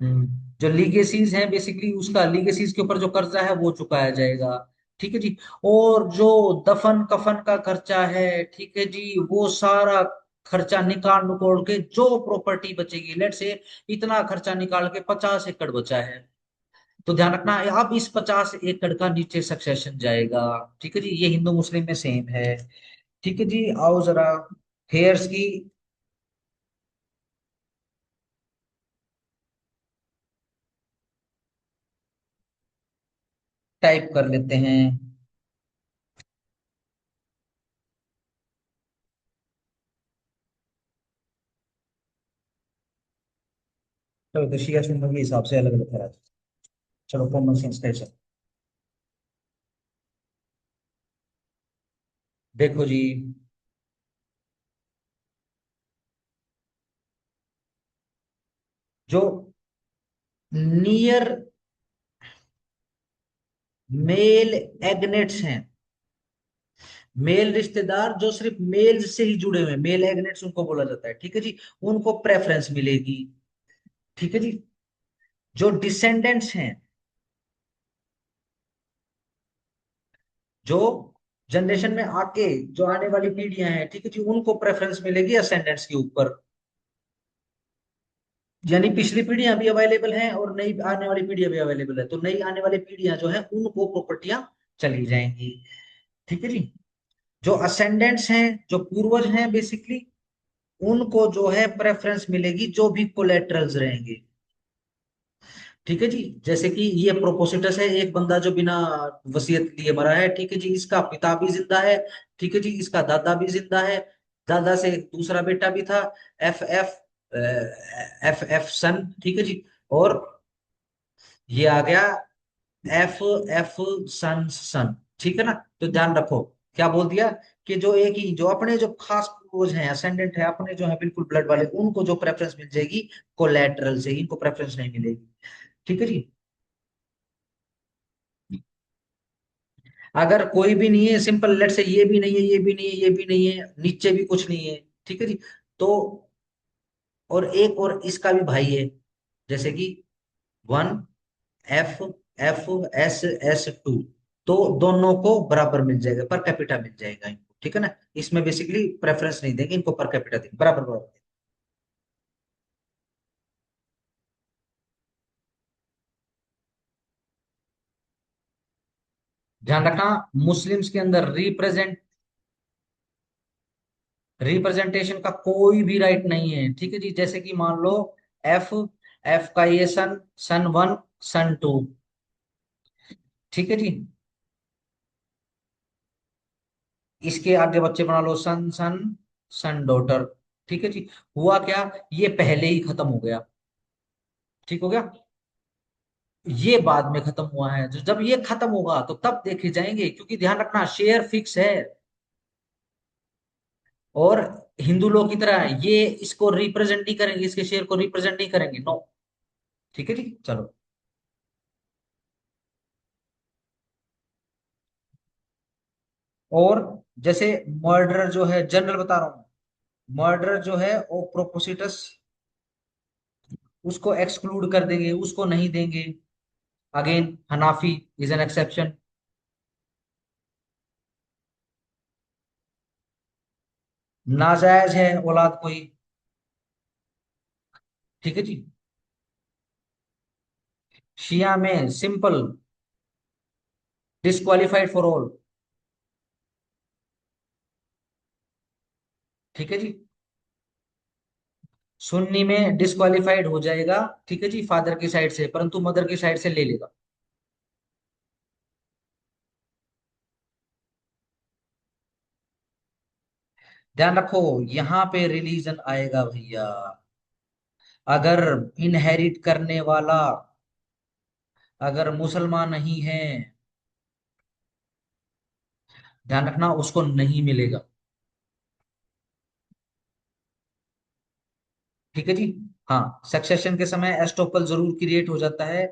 जो लीगेसीज हैं बेसिकली, उसका लीगेसीज के ऊपर जो कर्जा है वो चुकाया जाएगा। ठीक है जी। और जो दफन कफन का खर्चा है, ठीक है जी, वो सारा खर्चा निकाल नुकोड़ के जो प्रॉपर्टी बचेगी, लेट से इतना खर्चा निकाल के 50 एकड़ बचा है, तो ध्यान रखना अब इस 50 एकड़ का नीचे सक्सेशन जाएगा। ठीक है जी, ये हिंदू मुस्लिम में सेम है। ठीक है जी, आओ जरा हेयर्स की टाइप कर लेते हैं। चलो तो शिया सुन्नी के हिसाब से अलग अलग करा दो। चलो कॉमन सेंस कैसे, देखो जी, जो नियर मेल एग्नेट्स हैं, मेल रिश्तेदार जो सिर्फ मेल से ही जुड़े हुए हैं, मेल एग्नेट्स उनको बोला जाता है, ठीक है जी, उनको प्रेफरेंस मिलेगी। ठीक है जी। जो डिसेंडेंट्स हैं, जो जनरेशन में आके जो आने वाली पीढ़ियां हैं, ठीक है जी, उनको प्रेफरेंस मिलेगी असेंडेंट्स के ऊपर। यानी पिछली पीढ़ियां भी अवेलेबल हैं और नई आने वाली पीढ़ियां भी अवेलेबल है, तो नई आने वाली पीढ़ियां जो है उनको प्रॉपर्टियां चली जाएंगी। ठीक है जी। जो असेंडेंट्स हैं, जो पूर्वज हैं बेसिकली, उनको जो है प्रेफरेंस मिलेगी जो भी कोलेटरल्स रहेंगे। ठीक है जी। जैसे कि ये प्रोपोसिटस है, एक बंदा जो बिना वसीयत लिए मरा है, ठीक है जी, इसका पिता भी जिंदा है, ठीक है जी, इसका दादा भी जिंदा है, दादा से एक दूसरा बेटा भी था, एफ एफ एफ एफ सन, ठीक है जी। और ये आ गया एफ एफ सन सन। ठीक है ना, तो ध्यान रखो, क्या बोल दिया, कि जो एक ही जो अपने जो खास पूर्वज हैं, असेंडेंट है अपने जो है बिल्कुल ब्लड वाले, उनको जो प्रेफरेंस मिल जाएगी कोलेटरल से, इनको प्रेफरेंस नहीं मिलेगी। ठीक है जी। अगर कोई भी नहीं है, सिंपल लेट से ये भी नहीं है, ये भी नहीं है, ये भी नहीं है, नीचे भी कुछ नहीं है, ठीक है जी, तो और एक और इसका भी भाई है, जैसे कि 1 एफ एफ एस एस 2, तो दोनों को बराबर मिल जाएगा, पर कैपिटा मिल जाएगा इनको, ठीक है ना। इसमें बेसिकली प्रेफरेंस नहीं देंगे इनको, पर कैपिटा देंगे, बराबर बराबर। ध्यान रखना, मुस्लिम्स के अंदर रिप्रेजेंटेशन का कोई भी राइट नहीं है। ठीक है जी, जैसे कि मान लो एफ एफ का ये सन, सन 1, सन 2, ठीक है जी, इसके आगे बच्चे बना लो सन सन, सन डॉटर। ठीक है जी। हुआ क्या, ये पहले ही खत्म हो गया, ठीक हो गया, ये बाद में खत्म हुआ है, जो जब ये खत्म होगा तो तब देखे जाएंगे, क्योंकि ध्यान रखना शेयर फिक्स है, और हिंदू लोग की तरह ये इसको रिप्रेजेंट नहीं करेंगे, इसके शेयर को रिप्रेजेंट नहीं करेंगे, नो। ठीक है जी, चलो। और जैसे मर्डर जो है, जनरल बता रहा हूँ, मर्डर जो है वो प्रोपोसिटस, उसको एक्सक्लूड कर देंगे, उसको नहीं देंगे। Again Hanafi is an exception. नाजायज है औलाद कोई। ठीक है जी। शिया में सिंपल, डिस्क्वालिफाइड फॉर ऑल। ठीक है जी। सुन्नी में डिस्क्वालिफाइड हो जाएगा, ठीक है जी, फादर की साइड से, परंतु मदर की साइड से ले लेगा। ध्यान रखो, यहां पे रिलीजन आएगा भैया। अगर इनहेरिट करने वाला अगर मुसलमान नहीं है, ध्यान रखना, उसको नहीं मिलेगा। ठीक है जी। हाँ, सक्सेशन के समय एस्टोपल जरूर क्रिएट हो जाता है।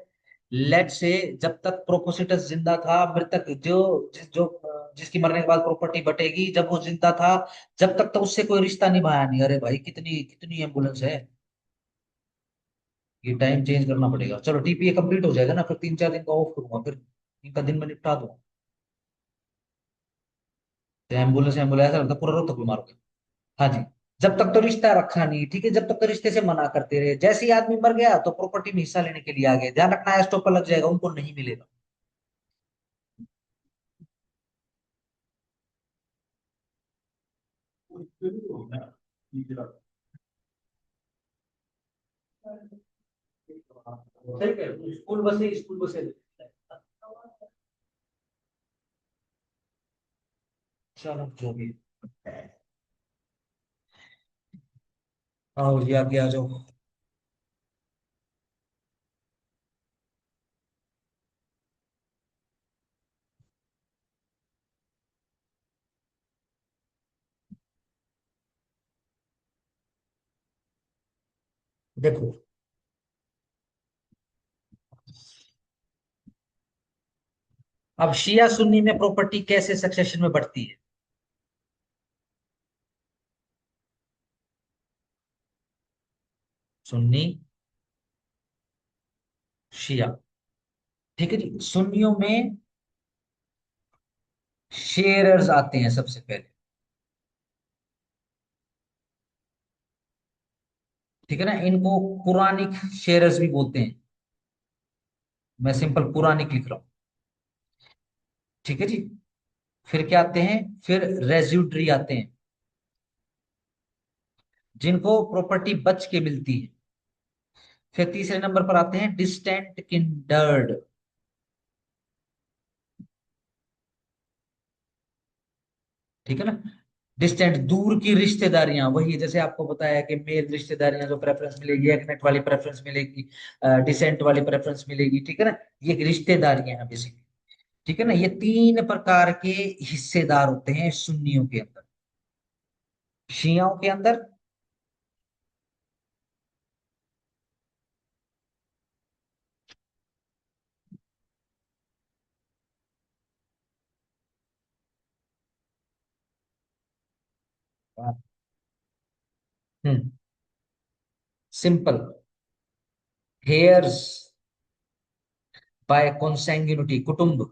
लेट से, जब तक प्रोपोसिटस जिंदा था, मृतक जिसकी मरने के बाद प्रॉपर्टी बटेगी, जब वो जिंदा था, जब तक तो उससे कोई रिश्ता निभाया नहीं। अरे भाई, कितनी कितनी एम्बुलेंस है। ये टाइम चेंज करना पड़ेगा। चलो, टीपीए कंप्लीट हो जाएगा ना, फिर 3-4 दिन का ऑफ करूंगा, फिर इनका दिन में निपटा दूंगा। तो एम्बुलेंस एम्बुलेंस ऐसा लगता है पूरा रोहतक बीमार हो गया। हाँ जी। जब तक तो रिश्ता रखा नहीं, ठीक है, जब तक तो रिश्ते से मना करते रहे, जैसे ही आदमी मर गया तो प्रॉपर्टी में हिस्सा लेने के लिए आ गए। ध्यान रखना, एस्टोपल लग जाएगा, उनको नहीं मिलेगा। सही कह रहे हो, स्कूल बसे, स्कूल बसे। चलो, जो भी है। आओ जी, आगे आ जाओ। देखो, अब शिया सुन्नी में प्रॉपर्टी कैसे सक्सेशन में बढ़ती है। सुन्नी, शिया। ठीक है जी। सुन्नियों में शेयरर्स आते हैं सबसे पहले। ठीक है ना, इनको पुरानिक शेयरर्स भी बोलते हैं। मैं सिंपल पुरानिक लिख रहा हूं। ठीक है जी। फिर क्या आते हैं, फिर रेज्यूटरी आते हैं, जिनको प्रॉपर्टी बच के मिलती है। फिर तीसरे नंबर पर आते हैं डिस्टेंट किंडर्ड। ठीक है ना, डिस्टेंट, दूर की रिश्तेदारियां, वही जैसे आपको बताया कि मेल रिश्तेदारियां जो प्रेफरेंस मिलेगी, एक्नेट वाली प्रेफरेंस मिलेगी, डिसेंट वाली प्रेफरेंस मिलेगी। ठीक है ना, ये रिश्तेदारियां हैं बेसिकली। ठीक है ना, ये 3 प्रकार के हिस्सेदार होते हैं सुन्नियों के अंदर। शियाओं के अंदर, हम्म, सिंपल, हेयर्स बाय कॉन्सैंग्यूनिटी, कुटुंब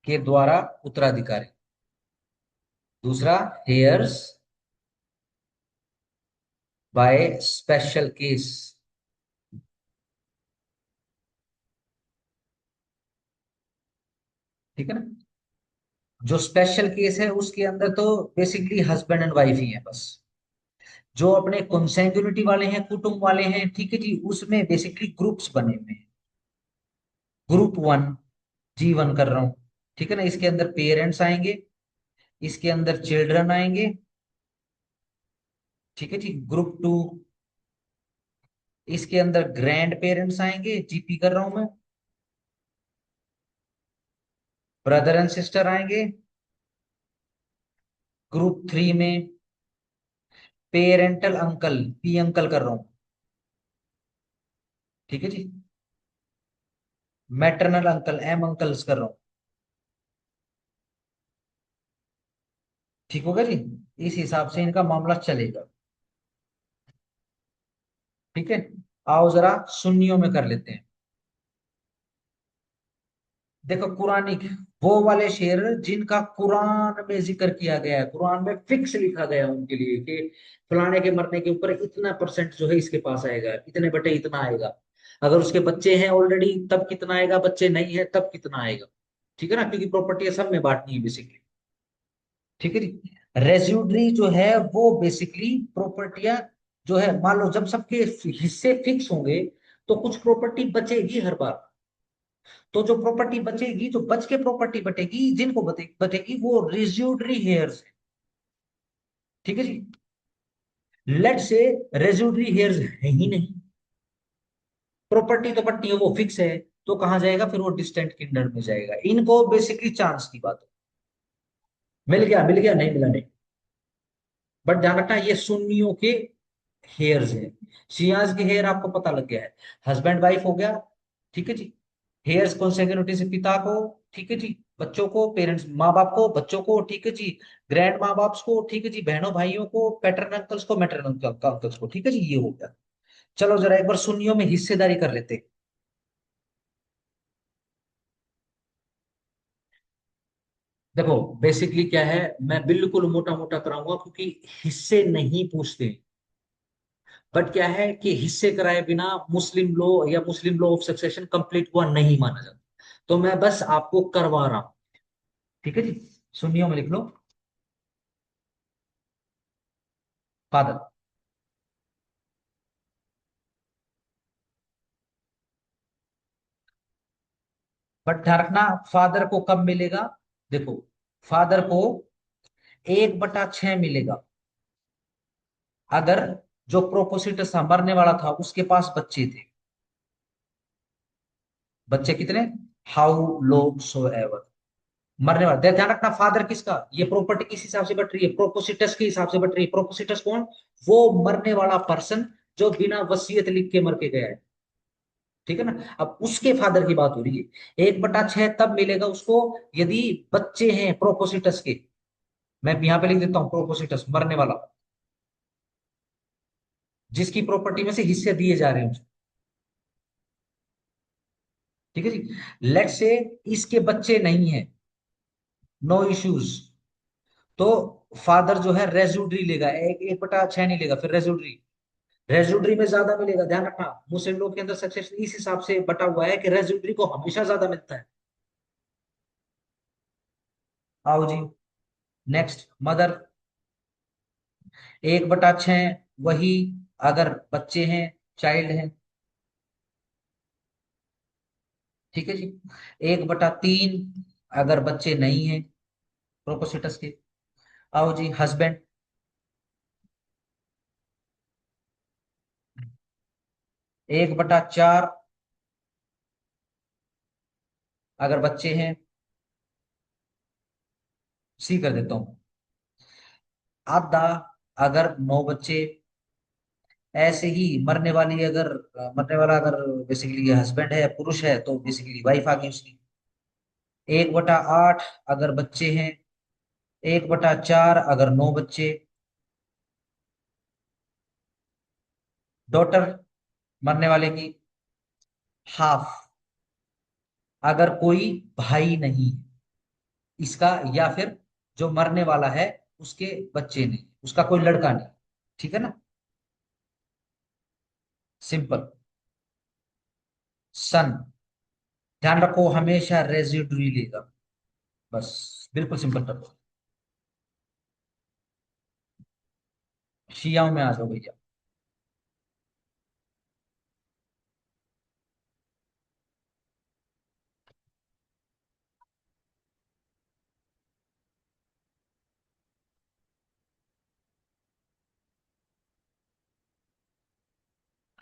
के द्वारा उत्तराधिकारी। दूसरा, हेयर्स बाय स्पेशल केस। ठीक है ना, जो स्पेशल केस है उसके अंदर तो बेसिकली हस्बैंड एंड वाइफ ही है बस। जो अपने कॉन्सेंग्युनिटी वाले हैं, कुटुंब वाले हैं, ठीक है जी, उसमें बेसिकली ग्रुप्स बने हुए हैं। ग्रुप 1, G1 कर रहा हूं। ठीक है ना, इसके अंदर पेरेंट्स आएंगे, इसके अंदर चिल्ड्रन आएंगे। ठीक है जी। ग्रुप 2, इसके अंदर ग्रैंड पेरेंट्स आएंगे, GP कर रहा हूं मैं। ब्रदर एंड सिस्टर आएंगे। ग्रुप 3 में पेरेंटल अंकल, P अंकल कर रहा हूं। ठीक है जी। मैटरनल अंकल, M अंकल्स कर रहा हूं। ठीक होगा जी। इस हिसाब से इनका मामला चलेगा। ठीक है। आओ जरा सुन्नियों में कर लेते हैं। देखो, कुरानिक, वो वाले शेर जिनका कुरान में जिक्र किया गया है, कुरान में फिक्स लिखा गया है उनके लिए कि फलाने के मरने के ऊपर इतना परसेंट जो है इसके पास आएगा, इतने बटे इतना आएगा। अगर उसके बच्चे हैं ऑलरेडी तब कितना आएगा, बच्चे नहीं है तब कितना आएगा। ठीक है ना, क्योंकि प्रॉपर्टी सब में बांटनी है बेसिकली। ठीक है जी। रेज्यूडरी जो है वो बेसिकली प्रॉपर्टियां जो है, मान लो जब सबके हिस्से फिक्स होंगे तो कुछ प्रॉपर्टी बचेगी हर बार। तो जो प्रॉपर्टी बचेगी, जो बच के प्रॉपर्टी बटेगी, जिनको बटेगी वो रेज्यूडरी हेयर्स है। ठीक है जी। लेट से रेज्यूडरी हेयर्स है ही नहीं, प्रॉपर्टी तो बटनी है, वो फिक्स है। तो कहाँ जाएगा फिर, वो डिस्टेंट किंडर में जाएगा। इनको बेसिकली चांस की बात है। मिल गया, मिल गया, नहीं मिला नहीं। बट ध्यान रखना ये सुन्नियों के हेयर्स है। शियाज के हेयर आपको पता लग गया है, हस्बैंड वाइफ हो गया। ठीक है जी। हेयर्स कॉन्सेक्यूटिव से पिता को, ठीक है जी, बच्चों को, पेरेंट्स माँ बाप को, बच्चों को, ठीक है जी, ग्रैंड माँ बाप को, ठीक है जी, बहनों भाइयों को, पैटर्न अंकल्स को, मैटरन अंकल्स को। ठीक है जी, ये हो गया। चलो जरा एक बार सुन्नियों में हिस्सेदारी कर लेते हैं। देखो बेसिकली क्या है, मैं बिल्कुल मोटा मोटा कराऊंगा क्योंकि हिस्से नहीं पूछते। बट क्या है कि हिस्से कराए बिना मुस्लिम लॉ या मुस्लिम लॉ ऑफ सक्सेशन कंप्लीट हुआ नहीं माना जाता। तो मैं बस आपको करवा रहा हूं। ठीक है जी। सुनियो में लिख लो, फादर। बट ध्यान रखना, फादर को कब मिलेगा। देखो, फादर को 1/6 मिलेगा अगर जो प्रोपोसिटस था, मरने वाला था, उसके पास बच्चे थे। बच्चे कितने, हाउ लो सो एवर। मरने वाला, ध्यान रखना, फादर किसका, ये प्रॉपर्टी किस हिसाब से बट रही है, प्रोपोसिटस के हिसाब से बट रही है। प्रोपोसिटस कौन, वो मरने वाला पर्सन जो बिना वसीयत लिख के मर के गया है। ठीक है ना। अब उसके फादर की बात हो रही है। 1/6 तब मिलेगा उसको यदि बच्चे हैं प्रोपोसिटस के। मैं यहां पे लिख देता हूं, प्रोपोसिटस मरने वाला, जिसकी प्रॉपर्टी में से हिस्से दिए जा रहे हैं उसको। ठीक है जी। लेट से इसके बच्चे नहीं है, नो इश्यूज। तो फादर जो है रेजुडरी लेगा, 1/6 नहीं लेगा, फिर रेजुडरी। रेजुडरी में ज्यादा मिलेगा, ध्यान रखना। मुस्लिम लोग के अंदर सक्सेशन इस हिसाब से बटा हुआ है कि रेजुडरी को हमेशा ज्यादा मिलता है। आओ जी, नेक्स्ट मदर। 1/6 वही अगर बच्चे हैं, चाइल्ड हैं। ठीक है जी। 1/3 अगर बच्चे नहीं हैं प्रोपोसिटस के। आओ जी, हस्बैंड। 1/4 अगर बच्चे हैं। सी कर देता हूं, आधा अगर 9 बच्चे। ऐसे ही मरने वाला अगर बेसिकली हस्बैंड है, पुरुष है, तो बेसिकली वाइफ आ गई उसकी। 1/8 अगर बच्चे हैं। 1/4 अगर 9 बच्चे। डॉटर मरने वाले की। हाफ अगर कोई भाई नहीं है इसका, या फिर जो मरने वाला है उसके बच्चे नहीं, उसका कोई लड़का नहीं। ठीक है ना, सिंपल। सन, ध्यान रखो हमेशा रेजिड्यूरी लेगा, बस, बिल्कुल सिंपल रखो। शियाओं में आ जाओ भैया।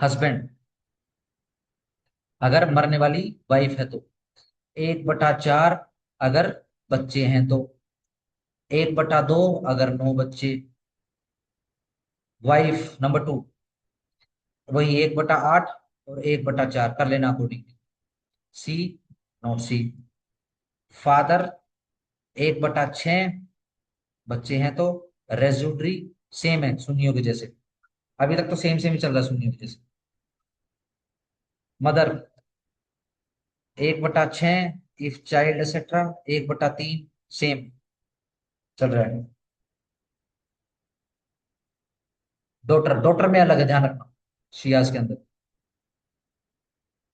हस्बैंड अगर मरने वाली वाइफ है तो। 1/4 अगर बच्चे हैं तो। 1/2 अगर 9 बच्चे। वाइफ नंबर 2, वही 1/8 और 1/4 कर लेना according. See, not see. Father 1/6 बच्चे हैं तो। रेजुडरी सेम है सुन्नियों के जैसे, अभी तक तो सेम सेम ही चल रहा है सुन्नियों के जैसे। Mother 1/6 if child etcetera. 1/3 same चल रहा है। डॉटर, डॉटर में अलग है, ध्यान रखना, शियाज के अंदर।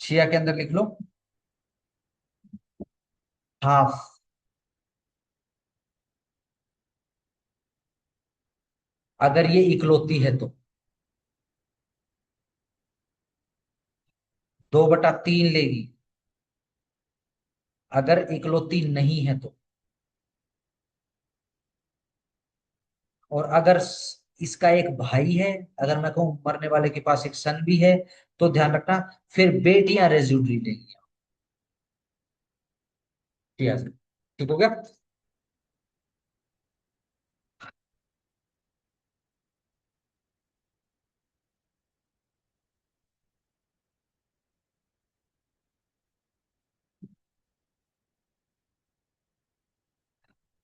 शिया के अंदर लिख लो हाफ। अगर ये इकलौती है तो 2/3 लेगी। अगर इकलौती नहीं है तो, और अगर इसका एक भाई है, अगर मैं कहूं मरने वाले के पास एक सन भी है, तो ध्यान रखना, फिर बेटियां रेज्यूडरी लेंगी। ठीक है, ठीक हो गया।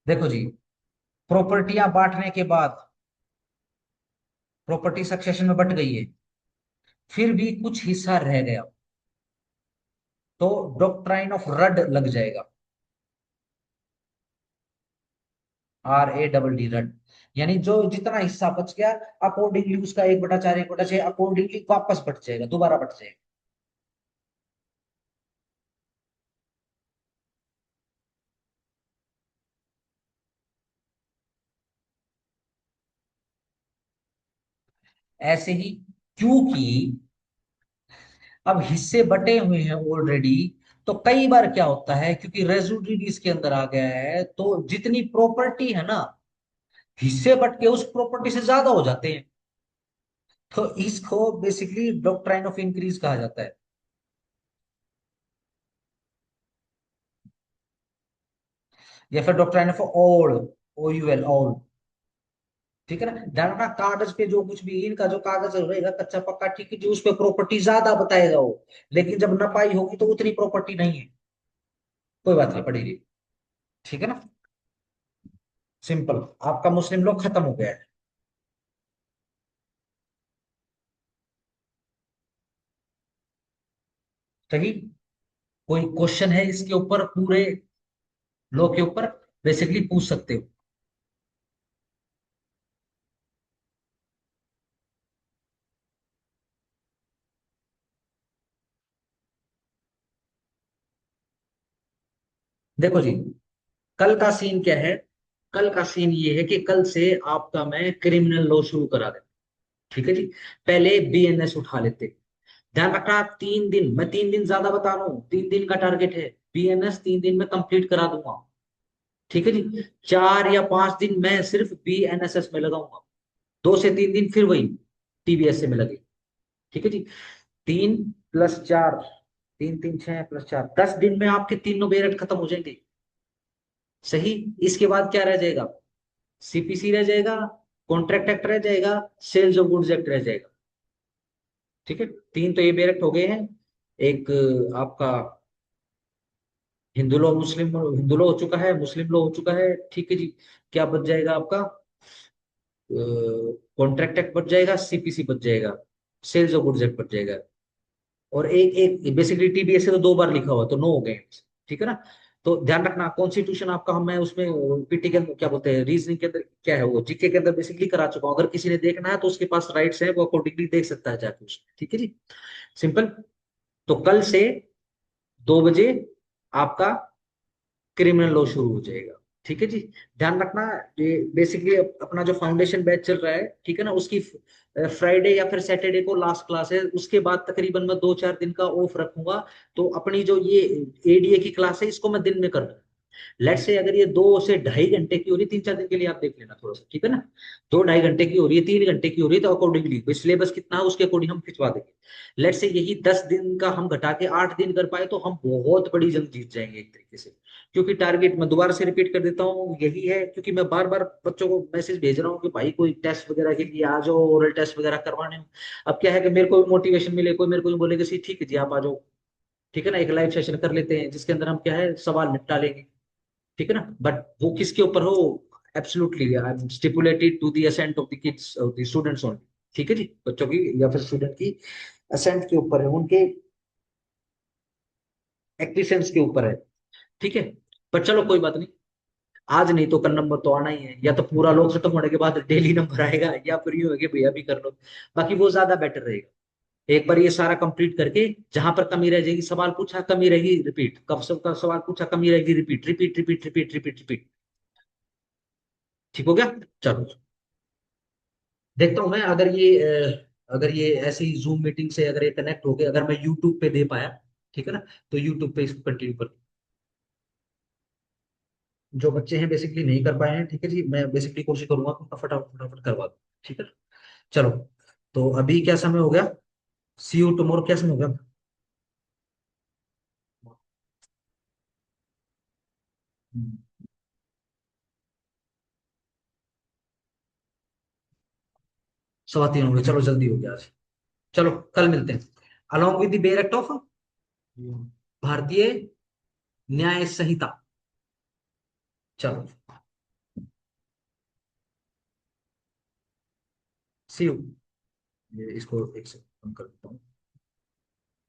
देखो जी, प्रॉपर्टियां बांटने के बाद प्रॉपर्टी सक्सेशन में बट गई है, फिर भी कुछ हिस्सा रह गया, तो डॉक्ट्राइन ऑफ रड लग जाएगा। RADD रड। यानी जो जितना हिस्सा बच गया, अकॉर्डिंगली उसका 1/4 1/6 अकॉर्डिंगली वापस बट जाएगा, दोबारा बट जाएगा। ऐसे ही, क्योंकि अब हिस्से बटे हुए हैं ऑलरेडी, तो कई बार क्या होता है, क्योंकि रेजिड्यूरी इसके अंदर आ गया है, तो जितनी प्रॉपर्टी है ना, हिस्से बट के उस प्रॉपर्टी से ज्यादा हो जाते हैं। तो इसको बेसिकली डॉक्ट्राइन ऑफ इंक्रीज कहा जाता है, या फिर डॉक्ट्राइन ऑफ ओल, OUL ओल। ठीक है ना, ध्यान रखना, कागज पे जो कुछ भी इनका जो कागज रहेगा कच्चा पक्का, ठीक है, जो उस पे प्रॉपर्टी ज्यादा बताएगा वो, लेकिन जब नपाई होगी तो उतनी प्रॉपर्टी नहीं है। कोई बात नहीं, पड़ेगी। ठीक है ना, सिंपल। आपका मुस्लिम लॉ खत्म हो गया है। सही। कोई क्वेश्चन है इसके ऊपर, पूरे लॉ के ऊपर बेसिकली पूछ सकते हो। देखो जी, कल का सीन क्या है। कल का सीन ये है कि कल से आपका मैं क्रिमिनल लॉ शुरू करा दे। ठीक है जी। पहले BNS उठा लेते। ध्यान रखना, 3 दिन, मैं 3 दिन ज्यादा बता रहा हूँ, 3 दिन का टारगेट है। BNS 3 दिन में कंप्लीट करा दूंगा। ठीक है जी। 4 या 5 दिन मैं सिर्फ BNSS में लगाऊंगा। 2 से 3 दिन फिर वही TBS में लगे। ठीक है जी। 3 + 4, 3 3 6 + 4, 10 दिन में आपके तीनों बेरट खत्म हो जाएंगे। सही। इसके बाद क्या रह जाएगा? CPC रह जाएगा, कॉन्ट्रैक्ट एक्ट रह जाएगा, सेल्स ऑफ गुड्स एक्ट रह जाएगा। ठीक है, तीन तो ये बेरट हो गए हैं। एक आपका हिंदू लॉ हो चुका है, मुस्लिम लॉ हो चुका है। ठीक है जी। क्या बच जाएगा आपका? कॉन्ट्रैक्ट एक्ट बच जाएगा, CPC बच जाएगा, सेल्स ऑफ गुड्स एक्ट बच जाएगा। और एक एक बेसिकली TBS से तो 2 बार लिखा हुआ, तो 9 हो गए। ठीक है ना। तो ध्यान रखना, कॉन्स्टिट्यूशन आपका हम मैं उसमें PT के अंदर क्या बोलते हैं, रीजनिंग के अंदर क्या है, वो GK के अंदर बेसिकली करा चुका हूँ। अगर किसी ने देखना है तो उसके पास राइट्स है, वो अकॉर्डिंगली देख सकता है जाके उसमें। ठीक है जी। सिंपल। तो कल से 2 बजे आपका क्रिमिनल लॉ शुरू हो जाएगा। ठीक है जी। ध्यान रखना, ये बेसिकली अपना जो फाउंडेशन बैच चल रहा है, ठीक है ना, उसकी फ्राइडे या फिर सैटरडे को लास्ट क्लास है। उसके बाद तकरीबन मैं 2 4 दिन का ऑफ रखूंगा। तो अपनी जो ये ADA की क्लास है, इसको मैं दिन में कर दूंगा। लेट से अगर ये 2 से ढाई घंटे की हो रही है, 3 4 दिन के लिए आप देख लेना थोड़ा सा, ठीक है ना। 2 ढाई घंटे की हो रही है, 3 घंटे की हो रही है, तो अकॉर्डिंगली सिलेबस कितना है उसके अकॉर्डिंग हम खिंचवा देंगे। लेट से यही 10 दिन का हम घटा के 8 दिन कर पाए, तो हम बहुत बड़ी जंग जीत जाएंगे एक तरीके से। क्योंकि टारगेट मैं दोबारा से रिपीट कर देता हूँ, यही है, क्योंकि मैं बार बार बच्चों को मैसेज भेज रहा हूँ कि भाई कोई टेस्ट वगैरह के लिए आ जाओ, ओरल टेस्ट वगैरह करवाने हो। अब क्या है कि मेरे को भी मोटिवेशन मिले, कोई मेरे को भी बोलेगा सी ठीक है जी आप आ जाओ। ठीक है ना, एक लाइव सेशन कर लेते हैं जिसके अंदर हम क्या है सवाल निपटा लेंगे। ठीक है ना, बट वो किसके ऊपर हो? Absolutely I am stipulated to the assent of the kids, of the students only. ठीक है जी, बच्चों की या फिर स्टूडेंट की असेंट के ऊपर है, उनके एक्टिसेंस के ऊपर है। ठीक है। पर चलो कोई बात नहीं, आज नहीं तो कल नंबर तो आना ही है, या तो पूरा लोग खत्म होने के बाद डेली नंबर आएगा, या फिर यूं है कि भैया भी कर लो। बाकी वो ज्यादा बेटर रहेगा। एक बार ये सारा कंप्लीट करके, जहां पर कमी रह जाएगी सवाल पूछा कमी रहेगी रिपीट, कब सब का सवाल पूछा कमी रहेगी repeat, repeat repeat repeat repeat repeat. ठीक हो गया। चलो देखता हूँ मैं, अगर ये ऐसे ही जूम मीटिंग से अगर ये कनेक्ट हो गया, अगर मैं यूट्यूब पे दे पाया, ठीक है ना, तो यूट्यूब पे इसको कंटिन्यू कर। जो बच्चे हैं बेसिकली नहीं कर पाए हैं, ठीक है जी, मैं बेसिकली कोशिश करूंगा कि उनका फटाफट फटाफट करवा दूं। ठीक है। चलो, तो अभी क्या समय हो गया? सी यू टुमारो, क्या समय हो गया? 3:15 हो गए, चलो जल्दी हो गया आज। चलो कल मिलते हैं। Along with the bare of Bharatiya Nyaya संहिता। चलो, सी यू। इसको एक से कम कर देता हूँ।